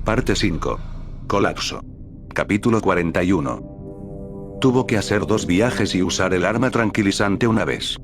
Parte 5. Colapso. Capítulo 41. Tuvo que hacer 2 viajes y usar el arma tranquilizante una vez.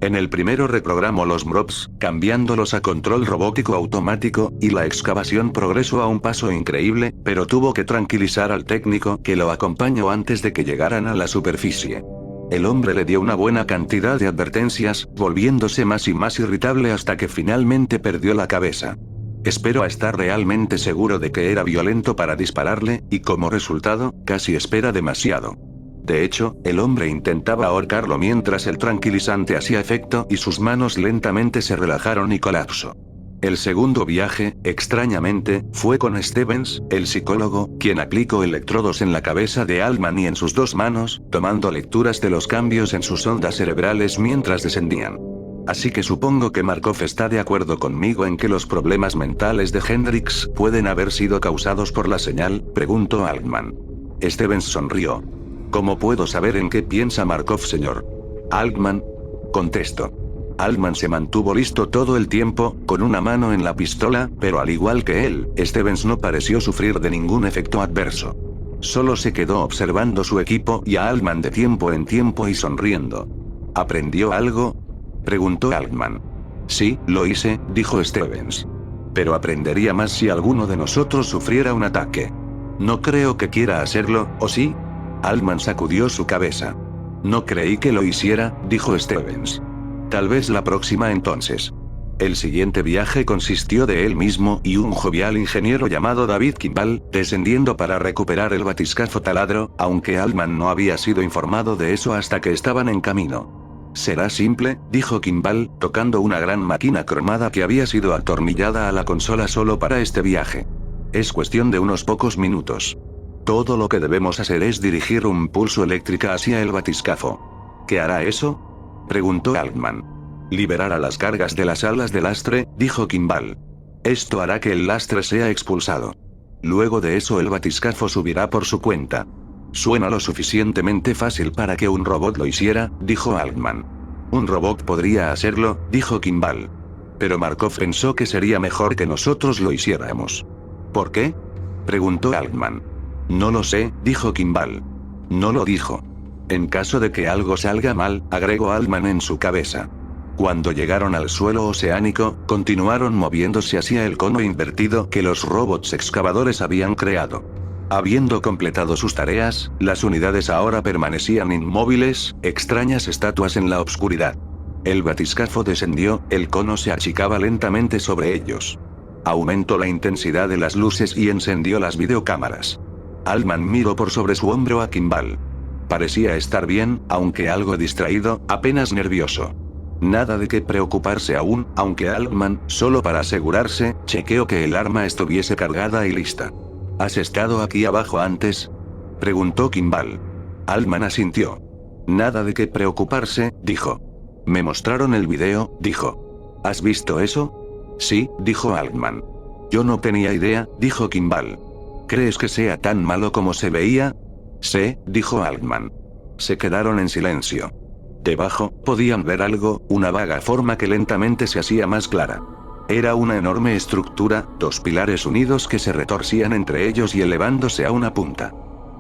En el primero reprogramó los MROPs, cambiándolos a control robótico automático, y la excavación progresó a un paso increíble, pero tuvo que tranquilizar al técnico que lo acompañó antes de que llegaran a la superficie. El hombre le dio una buena cantidad de advertencias, volviéndose más y más irritable hasta que finalmente perdió la cabeza. Espero a estar realmente seguro de que era violento para dispararle, y como resultado, casi espera demasiado. De hecho, el hombre intentaba ahorcarlo mientras el tranquilizante hacía efecto y sus manos lentamente se relajaron y colapsó. El segundo viaje, extrañamente, fue con Stevens, el psicólogo, quien aplicó electrodos en la cabeza de Altman y en sus 2 manos, tomando lecturas de los cambios en sus ondas cerebrales mientras descendían. Así que supongo que Markov está de acuerdo conmigo en que los problemas mentales de Hendrix pueden haber sido causados por la señal, preguntó Altman. Stevens sonrió. ¿Cómo puedo saber en qué piensa Markov, señor Altman? Contestó. Altman se mantuvo listo todo el tiempo, con una mano en la pistola, pero al igual que él, Stevens no pareció sufrir de ningún efecto adverso. Solo se quedó observando su equipo y a Altman de tiempo en tiempo y sonriendo. ¿Aprendió algo?, preguntó Altman. Sí, lo hice, dijo Stevens. Pero aprendería más si alguno de nosotros sufriera un ataque. No creo que quiera hacerlo, ¿o sí? Altman sacudió su cabeza. No creí que lo hiciera, dijo Stevens. Tal vez la próxima entonces. El siguiente viaje consistió de él mismo y un jovial ingeniero llamado David Kimball, descendiendo para recuperar el batiscafo taladro, aunque Altman no había sido informado de eso hasta que estaban en camino. Será simple, dijo Kimball, tocando una gran máquina cromada que había sido atornillada a la consola solo para este viaje. Es cuestión de unos pocos minutos. Todo lo que debemos hacer es dirigir un pulso eléctrica hacia el batiscafo. ¿Qué hará eso?, preguntó Altman. Liberará las cargas de las alas de lastre, dijo Kimball. Esto hará que el lastre sea expulsado. Luego de eso el batiscafo subirá por su cuenta. Suena lo suficientemente fácil para que un robot lo hiciera, dijo Altman. Un robot podría hacerlo, dijo Kimball. Pero Markov pensó que sería mejor que nosotros lo hiciéramos. ¿Por qué?, preguntó Altman. No lo sé, dijo Kimball. No lo dijo. En caso de que algo salga mal, agregó Altman en su cabeza. Cuando llegaron al suelo oceánico, continuaron moviéndose hacia el cono invertido que los robots excavadores habían creado. Habiendo completado sus tareas, las unidades ahora permanecían inmóviles, extrañas estatuas en la oscuridad. El batiscafo descendió, el cono se achicaba lentamente sobre ellos. Aumentó la intensidad de las luces y encendió las videocámaras. Altman miró por sobre su hombro a Kimball. Parecía estar bien, aunque algo distraído, apenas nervioso. Nada de qué preocuparse aún, aunque Altman, solo para asegurarse, chequeó que el arma estuviese cargada y lista. ¿Has estado aquí abajo antes?, preguntó Kimball. Altman asintió. Nada de qué preocuparse, dijo. Me mostraron el video, dijo. ¿Has visto eso? Sí, dijo Altman. Yo no tenía idea, dijo Kimball. ¿Crees que sea tan malo como se veía? Sí, dijo Altman. Se quedaron en silencio. Debajo, podían ver algo, una vaga forma que lentamente se hacía más clara. Era una enorme estructura, 2 pilares unidos que se retorcían entre ellos y elevándose a una punta.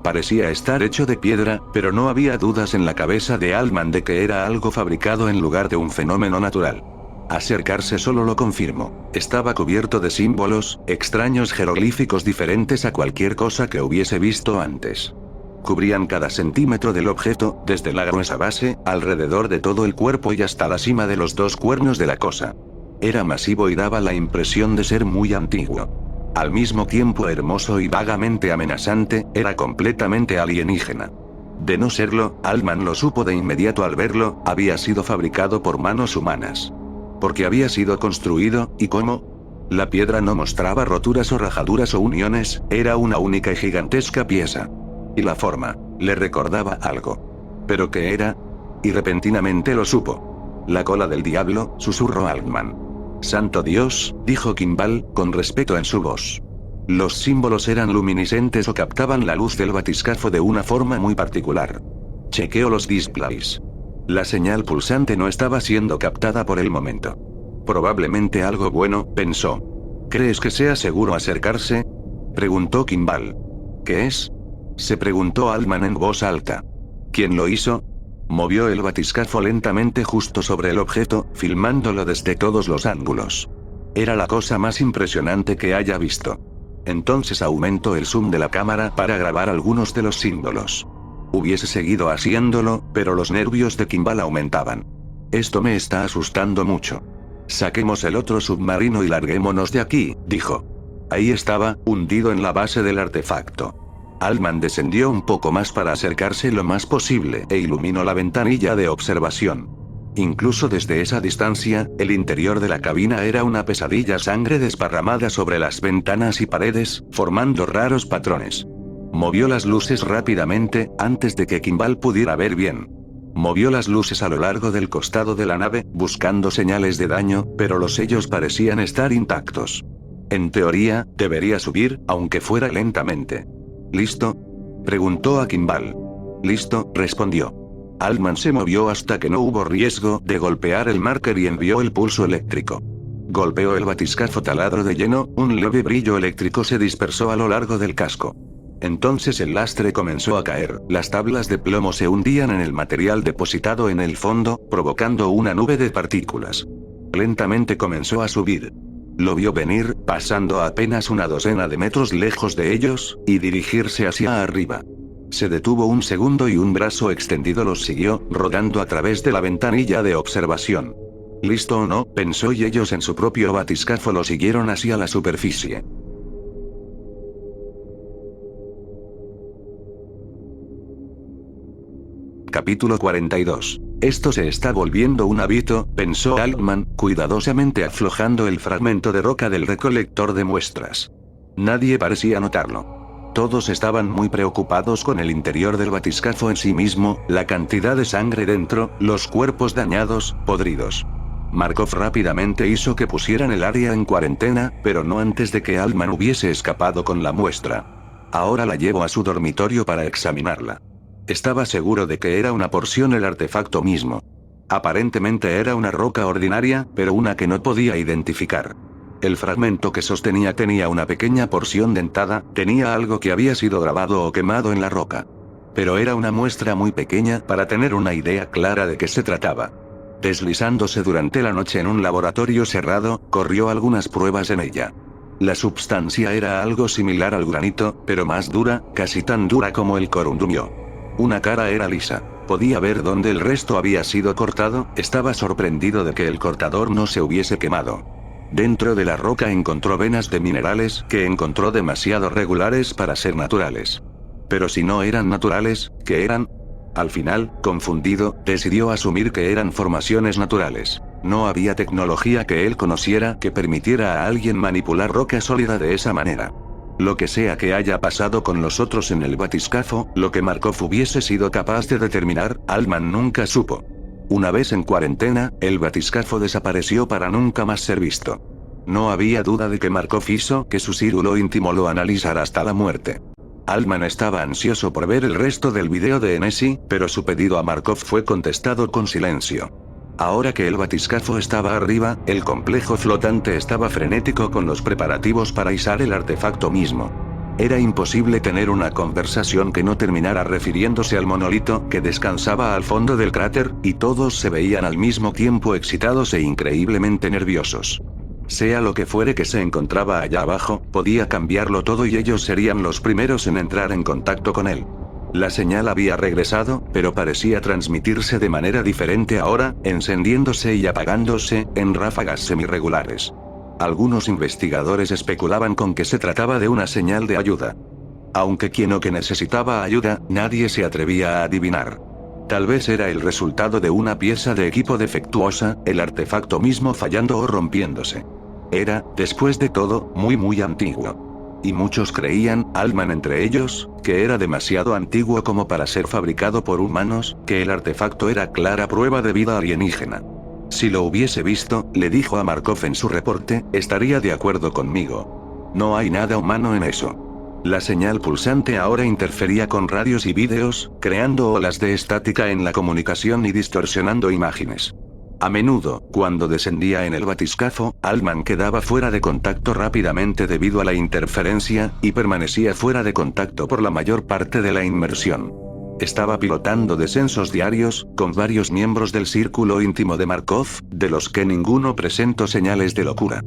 Parecía estar hecho de piedra, pero no había dudas en la cabeza de Altman de que era algo fabricado en lugar de un fenómeno natural. Acercarse solo lo confirmó. Estaba cubierto de símbolos, extraños jeroglíficos diferentes a cualquier cosa que hubiese visto antes. Cubrían cada centímetro del objeto, desde la gruesa base, alrededor de todo el cuerpo y hasta la cima de los 2 cuernos de la cosa. Era masivo y daba la impresión de ser muy antiguo. Al mismo tiempo hermoso y vagamente amenazante, era completamente alienígena. De no serlo, Altman lo supo de inmediato al verlo, había sido fabricado por manos humanas. Porque había sido construido, ¿y cómo? La piedra no mostraba roturas o rajaduras o uniones, era una única y gigantesca pieza. Y la forma, le recordaba algo. ¿Pero qué era? Y repentinamente lo supo. La cola del diablo, susurró Altman. Santo Dios, dijo Kimball, con respeto en su voz. Los símbolos eran luminiscentes o captaban la luz del batiscafo de una forma muy particular. Chequeó los displays. La señal pulsante no estaba siendo captada por el momento. Probablemente algo bueno, pensó. ¿Crees que sea seguro acercarse? Preguntó Kimball. ¿Qué es? Se preguntó Altman en voz alta. ¿Quién lo hizo? Movió el batiscafo lentamente justo sobre el objeto, filmándolo desde todos los ángulos. Era la cosa más impresionante que haya visto. Entonces aumentó el zoom de la cámara para grabar algunos de los símbolos. Hubiese seguido haciéndolo, pero los nervios de Kimball aumentaban. Esto me está asustando mucho. Saquemos el otro submarino y larguémonos de aquí, dijo. Ahí estaba, hundido en la base del artefacto. Altman descendió un poco más para acercarse lo más posible e iluminó la ventanilla de observación. Incluso desde esa distancia, el interior de la cabina era una pesadilla, sangre desparramada sobre las ventanas y paredes, formando raros patrones. Movió las luces rápidamente, antes de que Kimball pudiera ver bien. Movió las luces a lo largo del costado de la nave, buscando señales de daño, pero los sellos parecían estar intactos. En teoría, debería subir, aunque fuera lentamente. ¿Listo? Preguntó a Kimball. Listo, respondió. Altman se movió hasta que no hubo riesgo de golpear el marker y envió el pulso eléctrico. Golpeó el batiscafo taladro de lleno, un leve brillo eléctrico se dispersó a lo largo del casco. Entonces el lastre comenzó a caer, las tablas de plomo se hundían en el material depositado en el fondo, provocando una nube de partículas. Lentamente comenzó a subir. Lo vio venir, pasando a apenas una docena de metros lejos de ellos, y dirigirse hacia arriba. Se detuvo un segundo y un brazo extendido los siguió, rodando a través de la ventanilla de observación. ¿Listo o no?, pensó, y ellos en su propio batiscafo lo siguieron hacia la superficie. Capítulo 42. Esto se está volviendo un hábito, pensó Altman, cuidadosamente aflojando el fragmento de roca del recolector de muestras. Nadie parecía notarlo. Todos estaban muy preocupados con el interior del batiscafo en sí mismo, la cantidad de sangre dentro, los cuerpos dañados, podridos. Markov rápidamente hizo que pusieran el área en cuarentena, pero no antes de que Altman hubiese escapado con la muestra. Ahora la llevo a su dormitorio para examinarla. Estaba seguro de que era una porción el artefacto mismo. Aparentemente era una roca ordinaria, pero una que no podía identificar. El fragmento que sostenía tenía una pequeña porción dentada, tenía algo que había sido grabado o quemado en la roca. Pero era una muestra muy pequeña para tener una idea clara de qué se trataba. Deslizándose durante la noche en un laboratorio cerrado, corrió algunas pruebas en ella. La substancia era algo similar al granito, pero más dura, casi tan dura como el corundumio. Una cara era lisa. Podía ver dónde el resto había sido cortado, estaba sorprendido de que el cortador no se hubiese quemado. Dentro de la roca encontró venas de minerales que encontró demasiado regulares para ser naturales. Pero si no eran naturales, ¿qué eran? Al final, confundido, decidió asumir que eran formaciones naturales. No había tecnología que él conociera que permitiera a alguien manipular roca sólida de esa manera. Lo que sea que haya pasado con los otros en el batiscafo, lo que Markov hubiese sido capaz de determinar, Altman nunca supo. Una vez en cuarentena, el batiscafo desapareció para nunca más ser visto. No había duda de que Markov hizo que su círculo íntimo lo analizara hasta la muerte. Altman estaba ansioso por ver el resto del video de Nessie, pero su pedido a Markov fue contestado con silencio. Ahora que el batiscafo estaba arriba, el complejo flotante estaba frenético con los preparativos para izar el artefacto mismo. Era imposible tener una conversación que no terminara refiriéndose al monolito que descansaba al fondo del cráter, y todos se veían al mismo tiempo excitados e increíblemente nerviosos. Sea lo que fuere que se encontraba allá abajo, podía cambiarlo todo y ellos serían los primeros en entrar en contacto con él. La señal había regresado, pero parecía transmitirse de manera diferente ahora, encendiéndose y apagándose, en ráfagas semirregulares. Algunos investigadores especulaban con que se trataba de una señal de ayuda. Aunque quien o que necesitaba ayuda, nadie se atrevía a adivinar. Tal vez era el resultado de una pieza de equipo defectuosa, el artefacto mismo fallando o rompiéndose. Era, después de todo, muy antiguo. Y muchos creían, Altman entre ellos, que era demasiado antiguo como para ser fabricado por humanos, que el artefacto era clara prueba de vida alienígena. Si lo hubiese visto, le dijo a Markov en su reporte, estaría de acuerdo conmigo. No hay nada humano en eso. La señal pulsante ahora interfería con radios y vídeos, creando olas de estática en la comunicación y distorsionando imágenes. A menudo, cuando descendía en el batiscafo, Altman quedaba fuera de contacto rápidamente debido a la interferencia, y permanecía fuera de contacto por la mayor parte de la inmersión. Estaba pilotando descensos diarios, con varios miembros del círculo íntimo de Markov, de los que ninguno presentó señales de locura.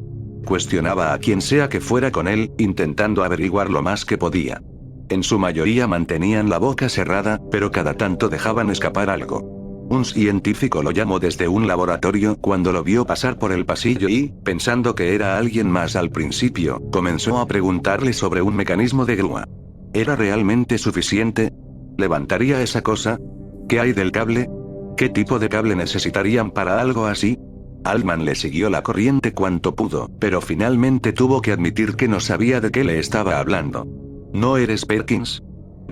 Cuestionaba a quien sea que fuera con él, intentando averiguar lo más que podía. En su mayoría mantenían la boca cerrada, pero cada tanto dejaban escapar algo. Un científico lo llamó desde un laboratorio cuando lo vio pasar por el pasillo y, pensando que era alguien más al principio, comenzó a preguntarle sobre un mecanismo de grúa. ¿Era realmente suficiente? ¿Levantaría esa cosa? ¿Qué hay del cable? ¿Qué tipo de cable necesitarían para algo así? Altman le siguió la corriente cuanto pudo, pero finalmente tuvo que admitir que no sabía de qué le estaba hablando. ¿No eres Perkins?,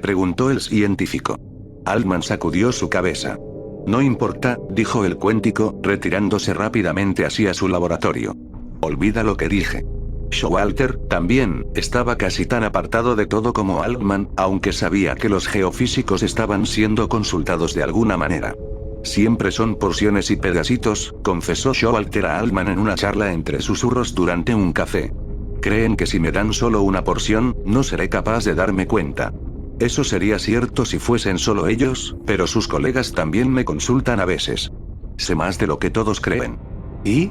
preguntó el científico. Altman sacudió su cabeza. No importa, dijo el cuéntico, retirándose rápidamente hacia su laboratorio. Olvida lo que dije. Showalter, también, estaba casi tan apartado de todo como Altman, aunque sabía que los geofísicos estaban siendo consultados de alguna manera. Siempre son porciones y pedacitos, confesó Showalter a Altman en una charla entre susurros durante un café. Creen que si me dan solo una porción, no seré capaz de darme cuenta. Eso sería cierto si fuesen solo ellos, pero sus colegas también me consultan a veces. Sé más de lo que todos creen. ¿Y?,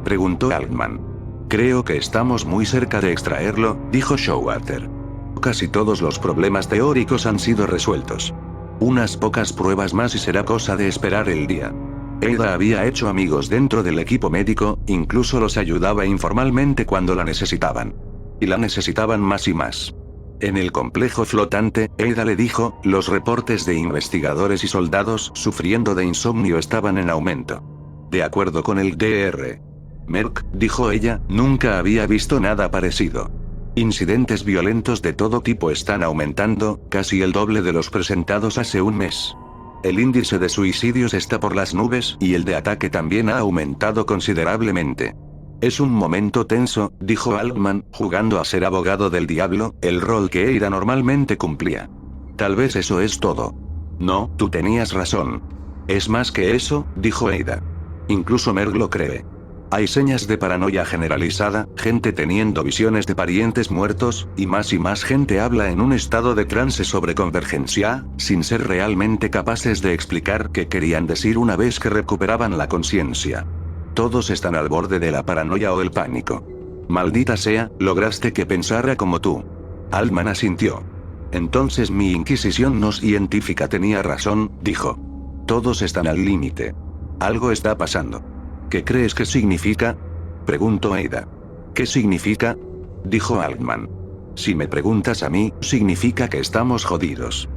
preguntó Altman. Creo que estamos muy cerca de extraerlo, dijo Showalter. Casi todos los problemas teóricos han sido resueltos. Unas pocas pruebas más y será cosa de esperar el día. Ada había hecho amigos dentro del equipo médico, incluso los ayudaba informalmente cuando la necesitaban. Y la necesitaban más y más. En el complejo flotante, Ada le dijo, los reportes de investigadores y soldados sufriendo de insomnio estaban en aumento. De acuerdo con el Dr. Merck, dijo ella, nunca había visto nada parecido. Incidentes violentos de todo tipo están aumentando, casi el doble de los presentados hace un mes. El índice de suicidios está por las nubes y el de ataque también ha aumentado considerablemente. Es un momento tenso, dijo Altman, jugando a ser abogado del diablo, el rol que Ada normalmente cumplía. Tal vez eso es todo. No, tú tenías razón. Es más que eso, dijo Ada. Incluso Merck lo cree. Hay señas de paranoia generalizada, gente teniendo visiones de parientes muertos, y más gente habla en un estado de trance sobre convergencia, sin ser realmente capaces de explicar qué querían decir una vez que recuperaban la conciencia. Todos están al borde de la paranoia o el pánico. Maldita sea, lograste que pensara como tú. Altman asintió. Entonces mi inquisición no científica tenía razón, dijo. Todos están al límite. Algo está pasando. ¿Qué crees que significa?, preguntó Ada. ¿Qué significa?, dijo Altman. Si me preguntas a mí, significa que estamos jodidos.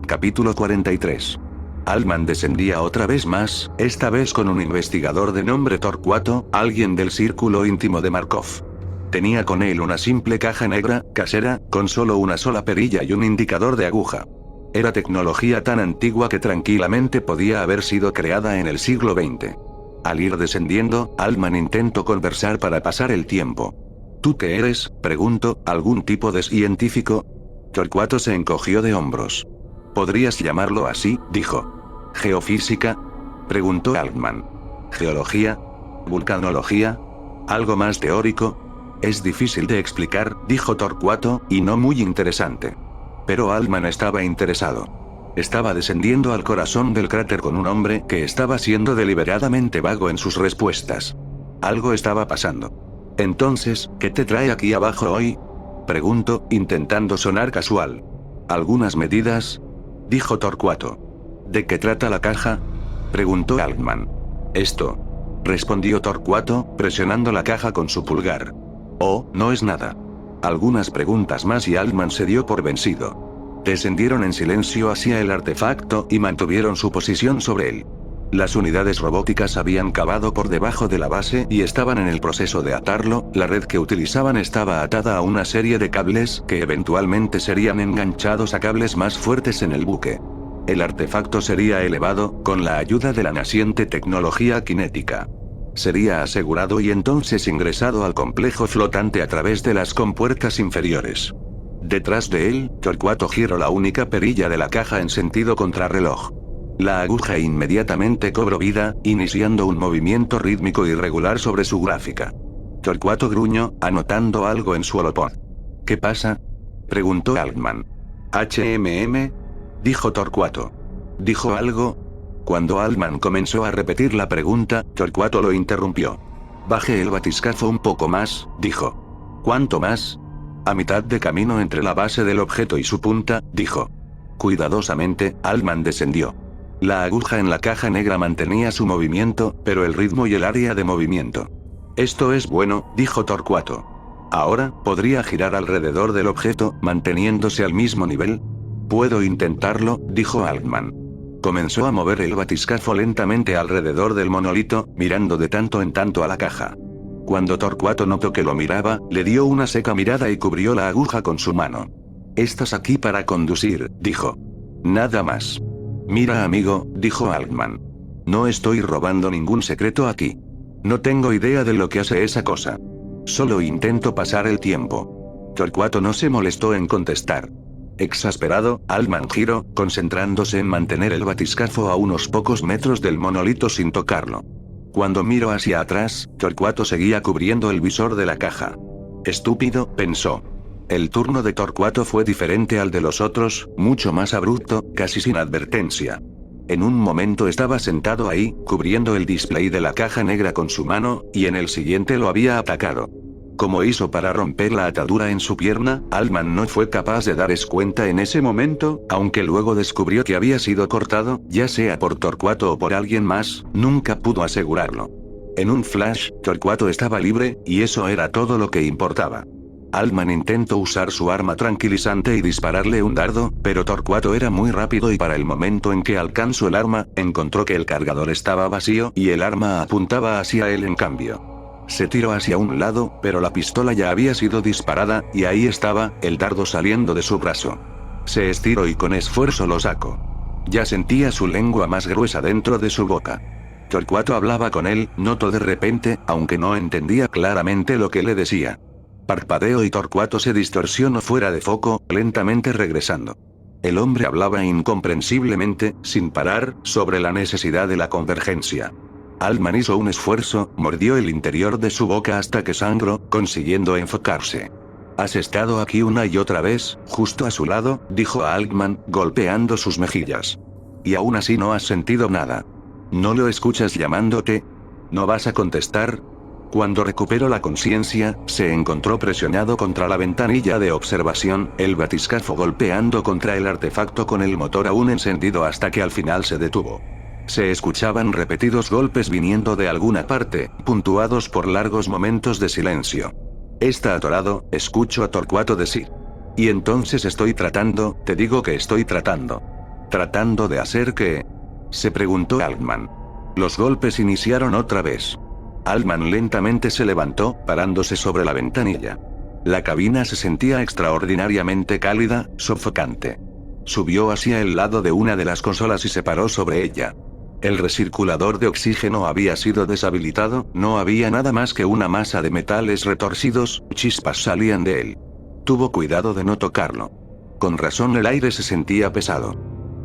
Capítulo 43. Altman descendía otra vez más, esta vez con un investigador de nombre Torquato, alguien del círculo íntimo de Markov. Tenía con él una simple caja negra, casera, con solo una sola perilla y un indicador de aguja. Era tecnología tan antigua que tranquilamente podía haber sido creada en el siglo XX. Al ir descendiendo, Altman intentó conversar para pasar el tiempo. ¿Tú qué eres?, preguntó, ¿algún tipo de científico? Torquato se encogió de hombros. Podrías llamarlo así, dijo. ¿Geofísica?, preguntó Altman. ¿Geología? ¿Vulcanología? ¿Algo más teórico? Es difícil de explicar, dijo Torquato, y no muy interesante. Pero Altman estaba interesado. Estaba descendiendo al corazón del cráter con un hombre que estaba siendo deliberadamente vago en sus respuestas. Algo estaba pasando. Entonces, ¿qué te trae aquí abajo hoy?, preguntó, intentando sonar casual. ¿Algunas medidas?, dijo Torquato. ¿De qué trata la caja?, preguntó Altman. Esto, respondió Torquato, presionando la caja con su pulgar. Oh, no es nada. Algunas preguntas más y Altman se dio por vencido. Descendieron en silencio hacia el artefacto y mantuvieron su posición sobre él. Las unidades robóticas habían cavado por debajo de la base y estaban en el proceso de atarlo. La red que utilizaban estaba atada a una serie de cables que eventualmente serían enganchados a cables más fuertes en el buque. El artefacto sería elevado, con la ayuda de la naciente tecnología cinética. Sería asegurado y entonces ingresado al complejo flotante a través de las compuertas inferiores. Detrás de él, Torcuato giró la única perilla de la caja en sentido contrarreloj. La aguja inmediatamente cobró vida, iniciando un movimiento rítmico irregular sobre su gráfica. Torcuato gruñó, anotando algo en su olopón. ¿Qué pasa?, preguntó Altman. dijo Torcuato. ¿Dijo algo? Cuando Altman comenzó a repetir la pregunta, Torcuato lo interrumpió. Baje el batiscafo un poco más, dijo. ¿Cuánto más? A mitad de camino entre la base del objeto y su punta, dijo. Cuidadosamente, Altman descendió. La aguja en la caja negra mantenía su movimiento, pero el ritmo y el área de movimiento. Esto es bueno, dijo Torcuato. Ahora, ¿podría girar alrededor del objeto, manteniéndose al mismo nivel? Puedo intentarlo, dijo Altman. Comenzó a mover el batiscafo lentamente alrededor del monolito, mirando de tanto en tanto a la caja. Cuando Torcuato notó que lo miraba, le dio una seca mirada y cubrió la aguja con su mano. Estás aquí para conducir, dijo. Nada más. Mira, amigo, dijo Altman. No estoy robando ningún secreto aquí. No tengo idea de lo que hace esa cosa. Solo intento pasar el tiempo. Torcuato no se molestó en contestar. Exasperado, Altman giró, concentrándose en mantener el batiscafo a unos pocos metros del monolito sin tocarlo. Cuando miró hacia atrás, Torcuato seguía cubriendo el visor de la caja. Estúpido, pensó. El turno de Torcuato fue diferente al de los otros, mucho más abrupto, casi sin advertencia. En un momento estaba sentado ahí, cubriendo el display de la caja negra con su mano, y en el siguiente lo había atacado. Como hizo para romper la atadura en su pierna, Altman no fue capaz de darse cuenta en ese momento, aunque luego descubrió que había sido cortado, ya sea por Torcuato o por alguien más, nunca pudo asegurarlo. En un flash, Torcuato estaba libre, y eso era todo lo que importaba. Altman intentó usar su arma tranquilizante y dispararle un dardo, pero Torcuato era muy rápido y para el momento en que alcanzó el arma, encontró que el cargador estaba vacío y el arma apuntaba hacia él en cambio. Se tiró hacia un lado, pero la pistola ya había sido disparada, y ahí estaba, el dardo saliendo de su brazo. Se estiró y con esfuerzo lo sacó. Ya sentía su lengua más gruesa dentro de su boca. Torcuato hablaba con él, notó de repente, aunque no entendía claramente lo que le decía. Parpadeó y Torcuato se distorsionó fuera de foco, lentamente regresando. El hombre hablaba incomprensiblemente, sin parar, sobre la necesidad de la convergencia. Altman hizo un esfuerzo, mordió el interior de su boca hasta que sangró, consiguiendo enfocarse. «Has estado aquí una y otra vez, justo a su lado», dijo Altman, golpeando sus mejillas. «Y aún así no has sentido nada. ¿No lo escuchas llamándote? ¿No vas a contestar?» Cuando recuperó la conciencia, se encontró presionado contra la ventanilla de observación, el batiscafo golpeando contra el artefacto con el motor aún encendido hasta que al final se detuvo. Se escuchaban repetidos golpes viniendo de alguna parte, puntuados por largos momentos de silencio. «Está atorado», escucho a Torcuato decir. «Y entonces estoy tratando, te digo que estoy tratando». «¿Tratando de hacer qué?», se preguntó Altman. Los golpes iniciaron otra vez. Altman lentamente se levantó, parándose sobre la ventanilla. La cabina se sentía extraordinariamente cálida, sofocante. Subió hacia el lado de una de las consolas y se paró sobre ella. El recirculador de oxígeno había sido deshabilitado, no había nada más que una masa de metales retorcidos, chispas salían de él. Tuvo cuidado de no tocarlo. Con razón el aire se sentía pesado.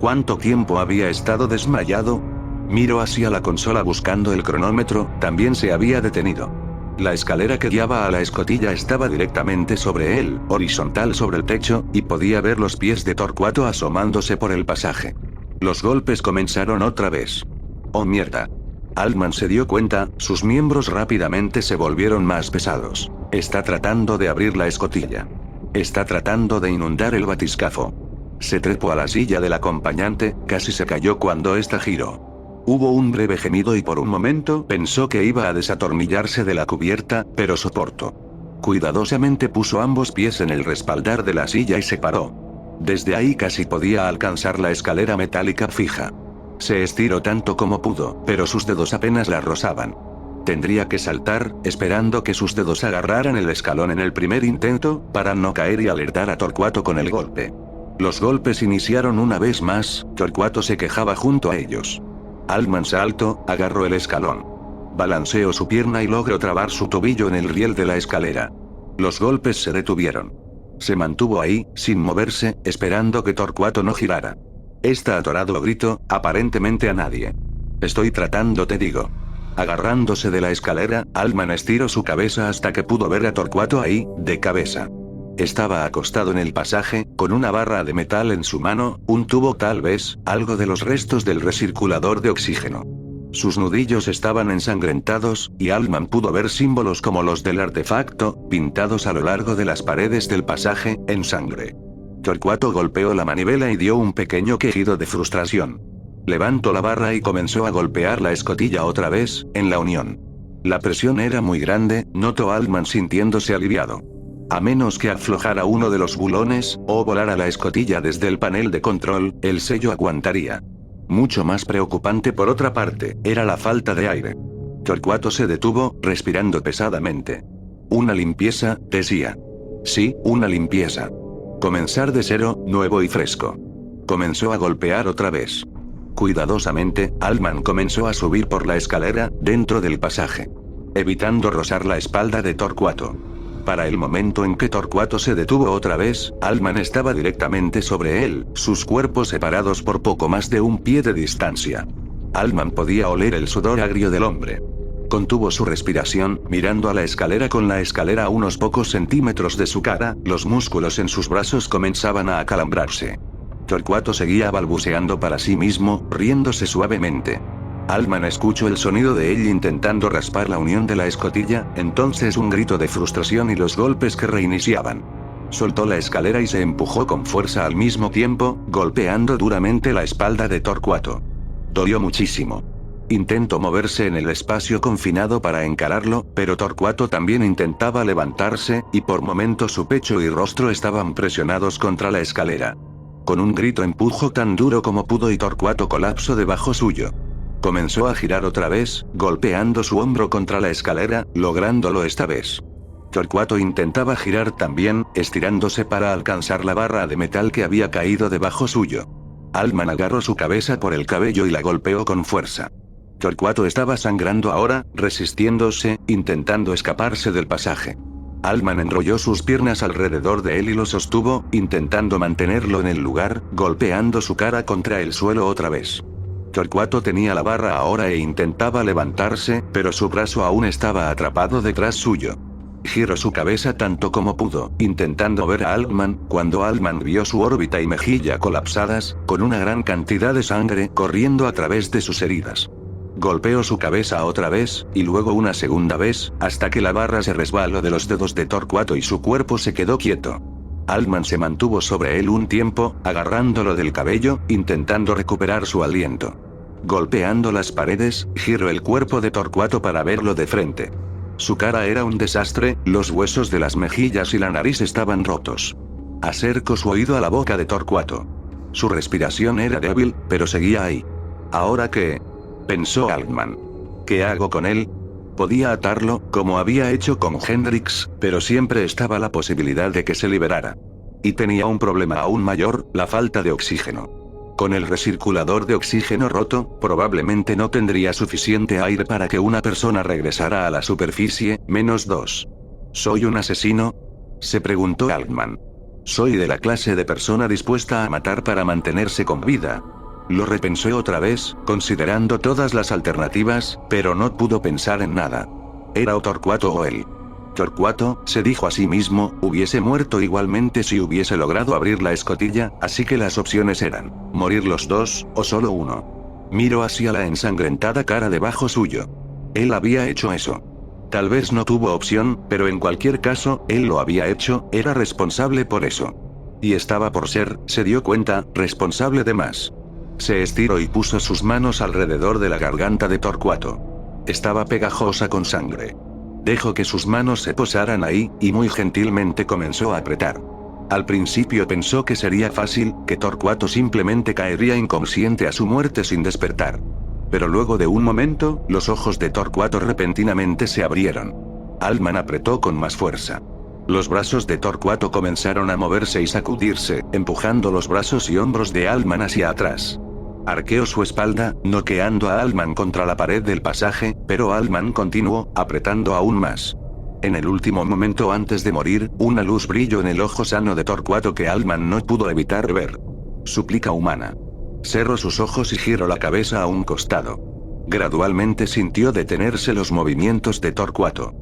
¿Cuánto tiempo había estado desmayado? Miró hacia la consola buscando el cronómetro, también se había detenido. La escalera que guiaba a la escotilla estaba directamente sobre él, horizontal sobre el techo, y podía ver los pies de Torcuato asomándose por el pasaje. Los golpes comenzaron otra vez. ¡Oh mierda! Altman se dio cuenta, sus miembros rápidamente se volvieron más pesados. Está tratando de abrir la escotilla. Está tratando de inundar el batiscafo. Se trepó a la silla del acompañante, casi se cayó cuando ésta giró. Hubo un breve gemido y por un momento pensó que iba a desatornillarse de la cubierta, pero soportó. Cuidadosamente puso ambos pies en el respaldar de la silla y se paró. Desde ahí casi podía alcanzar la escalera metálica fija. Se estiró tanto como pudo, pero sus dedos apenas la rozaban. Tendría que saltar, esperando que sus dedos agarraran el escalón en el primer intento, para no caer y alertar a Torcuato con el golpe. Los golpes iniciaron una vez más, Torcuato se quejaba junto a ellos. Altman saltó, agarró el escalón. Balanceó su pierna y logró trabar su tobillo en el riel de la escalera. Los golpes se detuvieron. Se mantuvo ahí, sin moverse, esperando que Torcuato no girara. Está atorado, gritó, aparentemente a nadie. Estoy tratando, te digo. Agarrándose de la escalera, Altman estiró su cabeza hasta que pudo ver a Torcuato ahí, de cabeza. Estaba acostado en el pasaje, con una barra de metal en su mano, un tubo tal vez, algo de los restos del recirculador de oxígeno. Sus nudillos estaban ensangrentados, y Altman pudo ver símbolos como los del artefacto, pintados a lo largo de las paredes del pasaje, en sangre. Torcuato golpeó la manivela y dio un pequeño quejido de frustración. Levantó la barra y comenzó a golpear la escotilla otra vez, en la unión. La presión era muy grande, notó Altman sintiéndose aliviado. A menos que aflojara uno de los bulones, o volara la escotilla desde el panel de control, el sello aguantaría. Mucho más preocupante por otra parte, era la falta de aire. Torcuato se detuvo, respirando pesadamente. Una limpieza, decía. Sí, una limpieza. Comenzar de cero, nuevo y fresco. Comenzó a golpear otra vez. Cuidadosamente, Altman comenzó a subir por la escalera, dentro del pasaje. Evitando rozar la espalda de Torcuato. Para el momento en que Torcuato se detuvo otra vez, Altman estaba directamente sobre él, sus cuerpos separados por poco más de un pie de distancia. Altman podía oler el sudor agrio del hombre. Contuvo su respiración, mirando a la escalera con la escalera a unos pocos centímetros de su cara, los músculos en sus brazos comenzaban a acalambrarse. Torcuato seguía balbuceando para sí mismo, riéndose suavemente. Altman escuchó el sonido de él intentando raspar la unión de la escotilla, entonces un grito de frustración y los golpes que reiniciaban. Soltó la escalera y se empujó con fuerza al mismo tiempo, golpeando duramente la espalda de Torcuato. Dolió muchísimo. Intentó moverse en el espacio confinado para encararlo, pero Torcuato también intentaba levantarse, y por momentos su pecho y rostro estaban presionados contra la escalera. Con un grito empujó tan duro como pudo y Torcuato colapsó debajo suyo. Comenzó a girar otra vez, golpeando su hombro contra la escalera, lográndolo esta vez. Torcuato intentaba girar también, estirándose para alcanzar la barra de metal que había caído debajo suyo. Altman agarró su cabeza por el cabello y la golpeó con fuerza. Torcuato estaba sangrando ahora, resistiéndose, intentando escaparse del pasaje. Altman enrolló sus piernas alrededor de él y lo sostuvo, intentando mantenerlo en el lugar, golpeando su cara contra el suelo otra vez. Torcuato tenía la barra ahora e intentaba levantarse, pero su brazo aún estaba atrapado detrás suyo. Giró su cabeza tanto como pudo, intentando ver a Altman, cuando Altman vio su órbita y mejilla colapsadas, con una gran cantidad de sangre corriendo a través de sus heridas. Golpeó su cabeza otra vez, y luego una segunda vez, hasta que la barra se resbaló de los dedos de Torcuato y su cuerpo se quedó quieto. Altman se mantuvo sobre él un tiempo, agarrándolo del cabello, intentando recuperar su aliento. Golpeando las paredes, giró el cuerpo de Torcuato para verlo de frente. Su cara era un desastre, los huesos de las mejillas y la nariz estaban rotos. Acercó su oído a la boca de Torcuato. Su respiración era débil, pero seguía ahí. ¿Ahora qué?, pensó Altman. ¿Qué hago con él? Podía atarlo, como había hecho con Hendrix, pero siempre estaba la posibilidad de que se liberara. Y tenía un problema aún mayor, la falta de oxígeno. Con el recirculador de oxígeno roto, probablemente no tendría suficiente aire para que una persona regresara a la superficie, -2. ¿Soy un asesino?, se preguntó Altman. Soy de la clase de persona dispuesta a matar para mantenerse con vida. Lo repensó otra vez, considerando todas las alternativas, pero no pudo pensar en nada. Era o Torcuato o él. Torcuato, se dijo a sí mismo, hubiese muerto igualmente si hubiese logrado abrir la escotilla, así que las opciones eran, morir los dos, o solo uno. Miró hacia la ensangrentada cara debajo suyo. Él había hecho eso. Tal vez no tuvo opción, pero en cualquier caso, él lo había hecho, era responsable por eso. Y estaba por ser, se dio cuenta, responsable de más. Se estiró y puso sus manos alrededor de la garganta de Torcuato. Estaba pegajosa con sangre. Dejó que sus manos se posaran ahí, y muy gentilmente comenzó a apretar. Al principio pensó que sería fácil, que Torcuato simplemente caería inconsciente a su muerte sin despertar. Pero luego de un momento, los ojos de Torcuato repentinamente se abrieron. Altman apretó con más fuerza. Los brazos de Torcuato comenzaron a moverse y sacudirse, empujando los brazos y hombros de Altman hacia atrás. Arqueó su espalda, noqueando a Altman contra la pared del pasaje, pero Altman continuó, apretando aún más. En el último momento antes de morir, una luz brilló en el ojo sano de Torquato que Altman no pudo evitar ver. Súplica humana. Cerró sus ojos y giró la cabeza a un costado. Gradualmente sintió detenerse los movimientos de Torquato.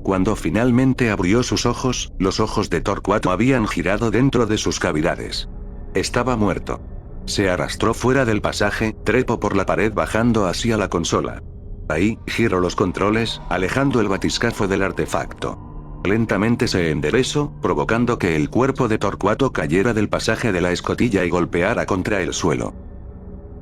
Cuando finalmente abrió sus ojos, los ojos de Torquato habían girado dentro de sus cavidades. Estaba muerto. Se arrastró fuera del pasaje, trepó por la pared bajando hacia la consola. Ahí, giró los controles, alejando el batiscafo del artefacto. Lentamente se enderezó, provocando que el cuerpo de Torquato cayera del pasaje de la escotilla y golpeara contra el suelo.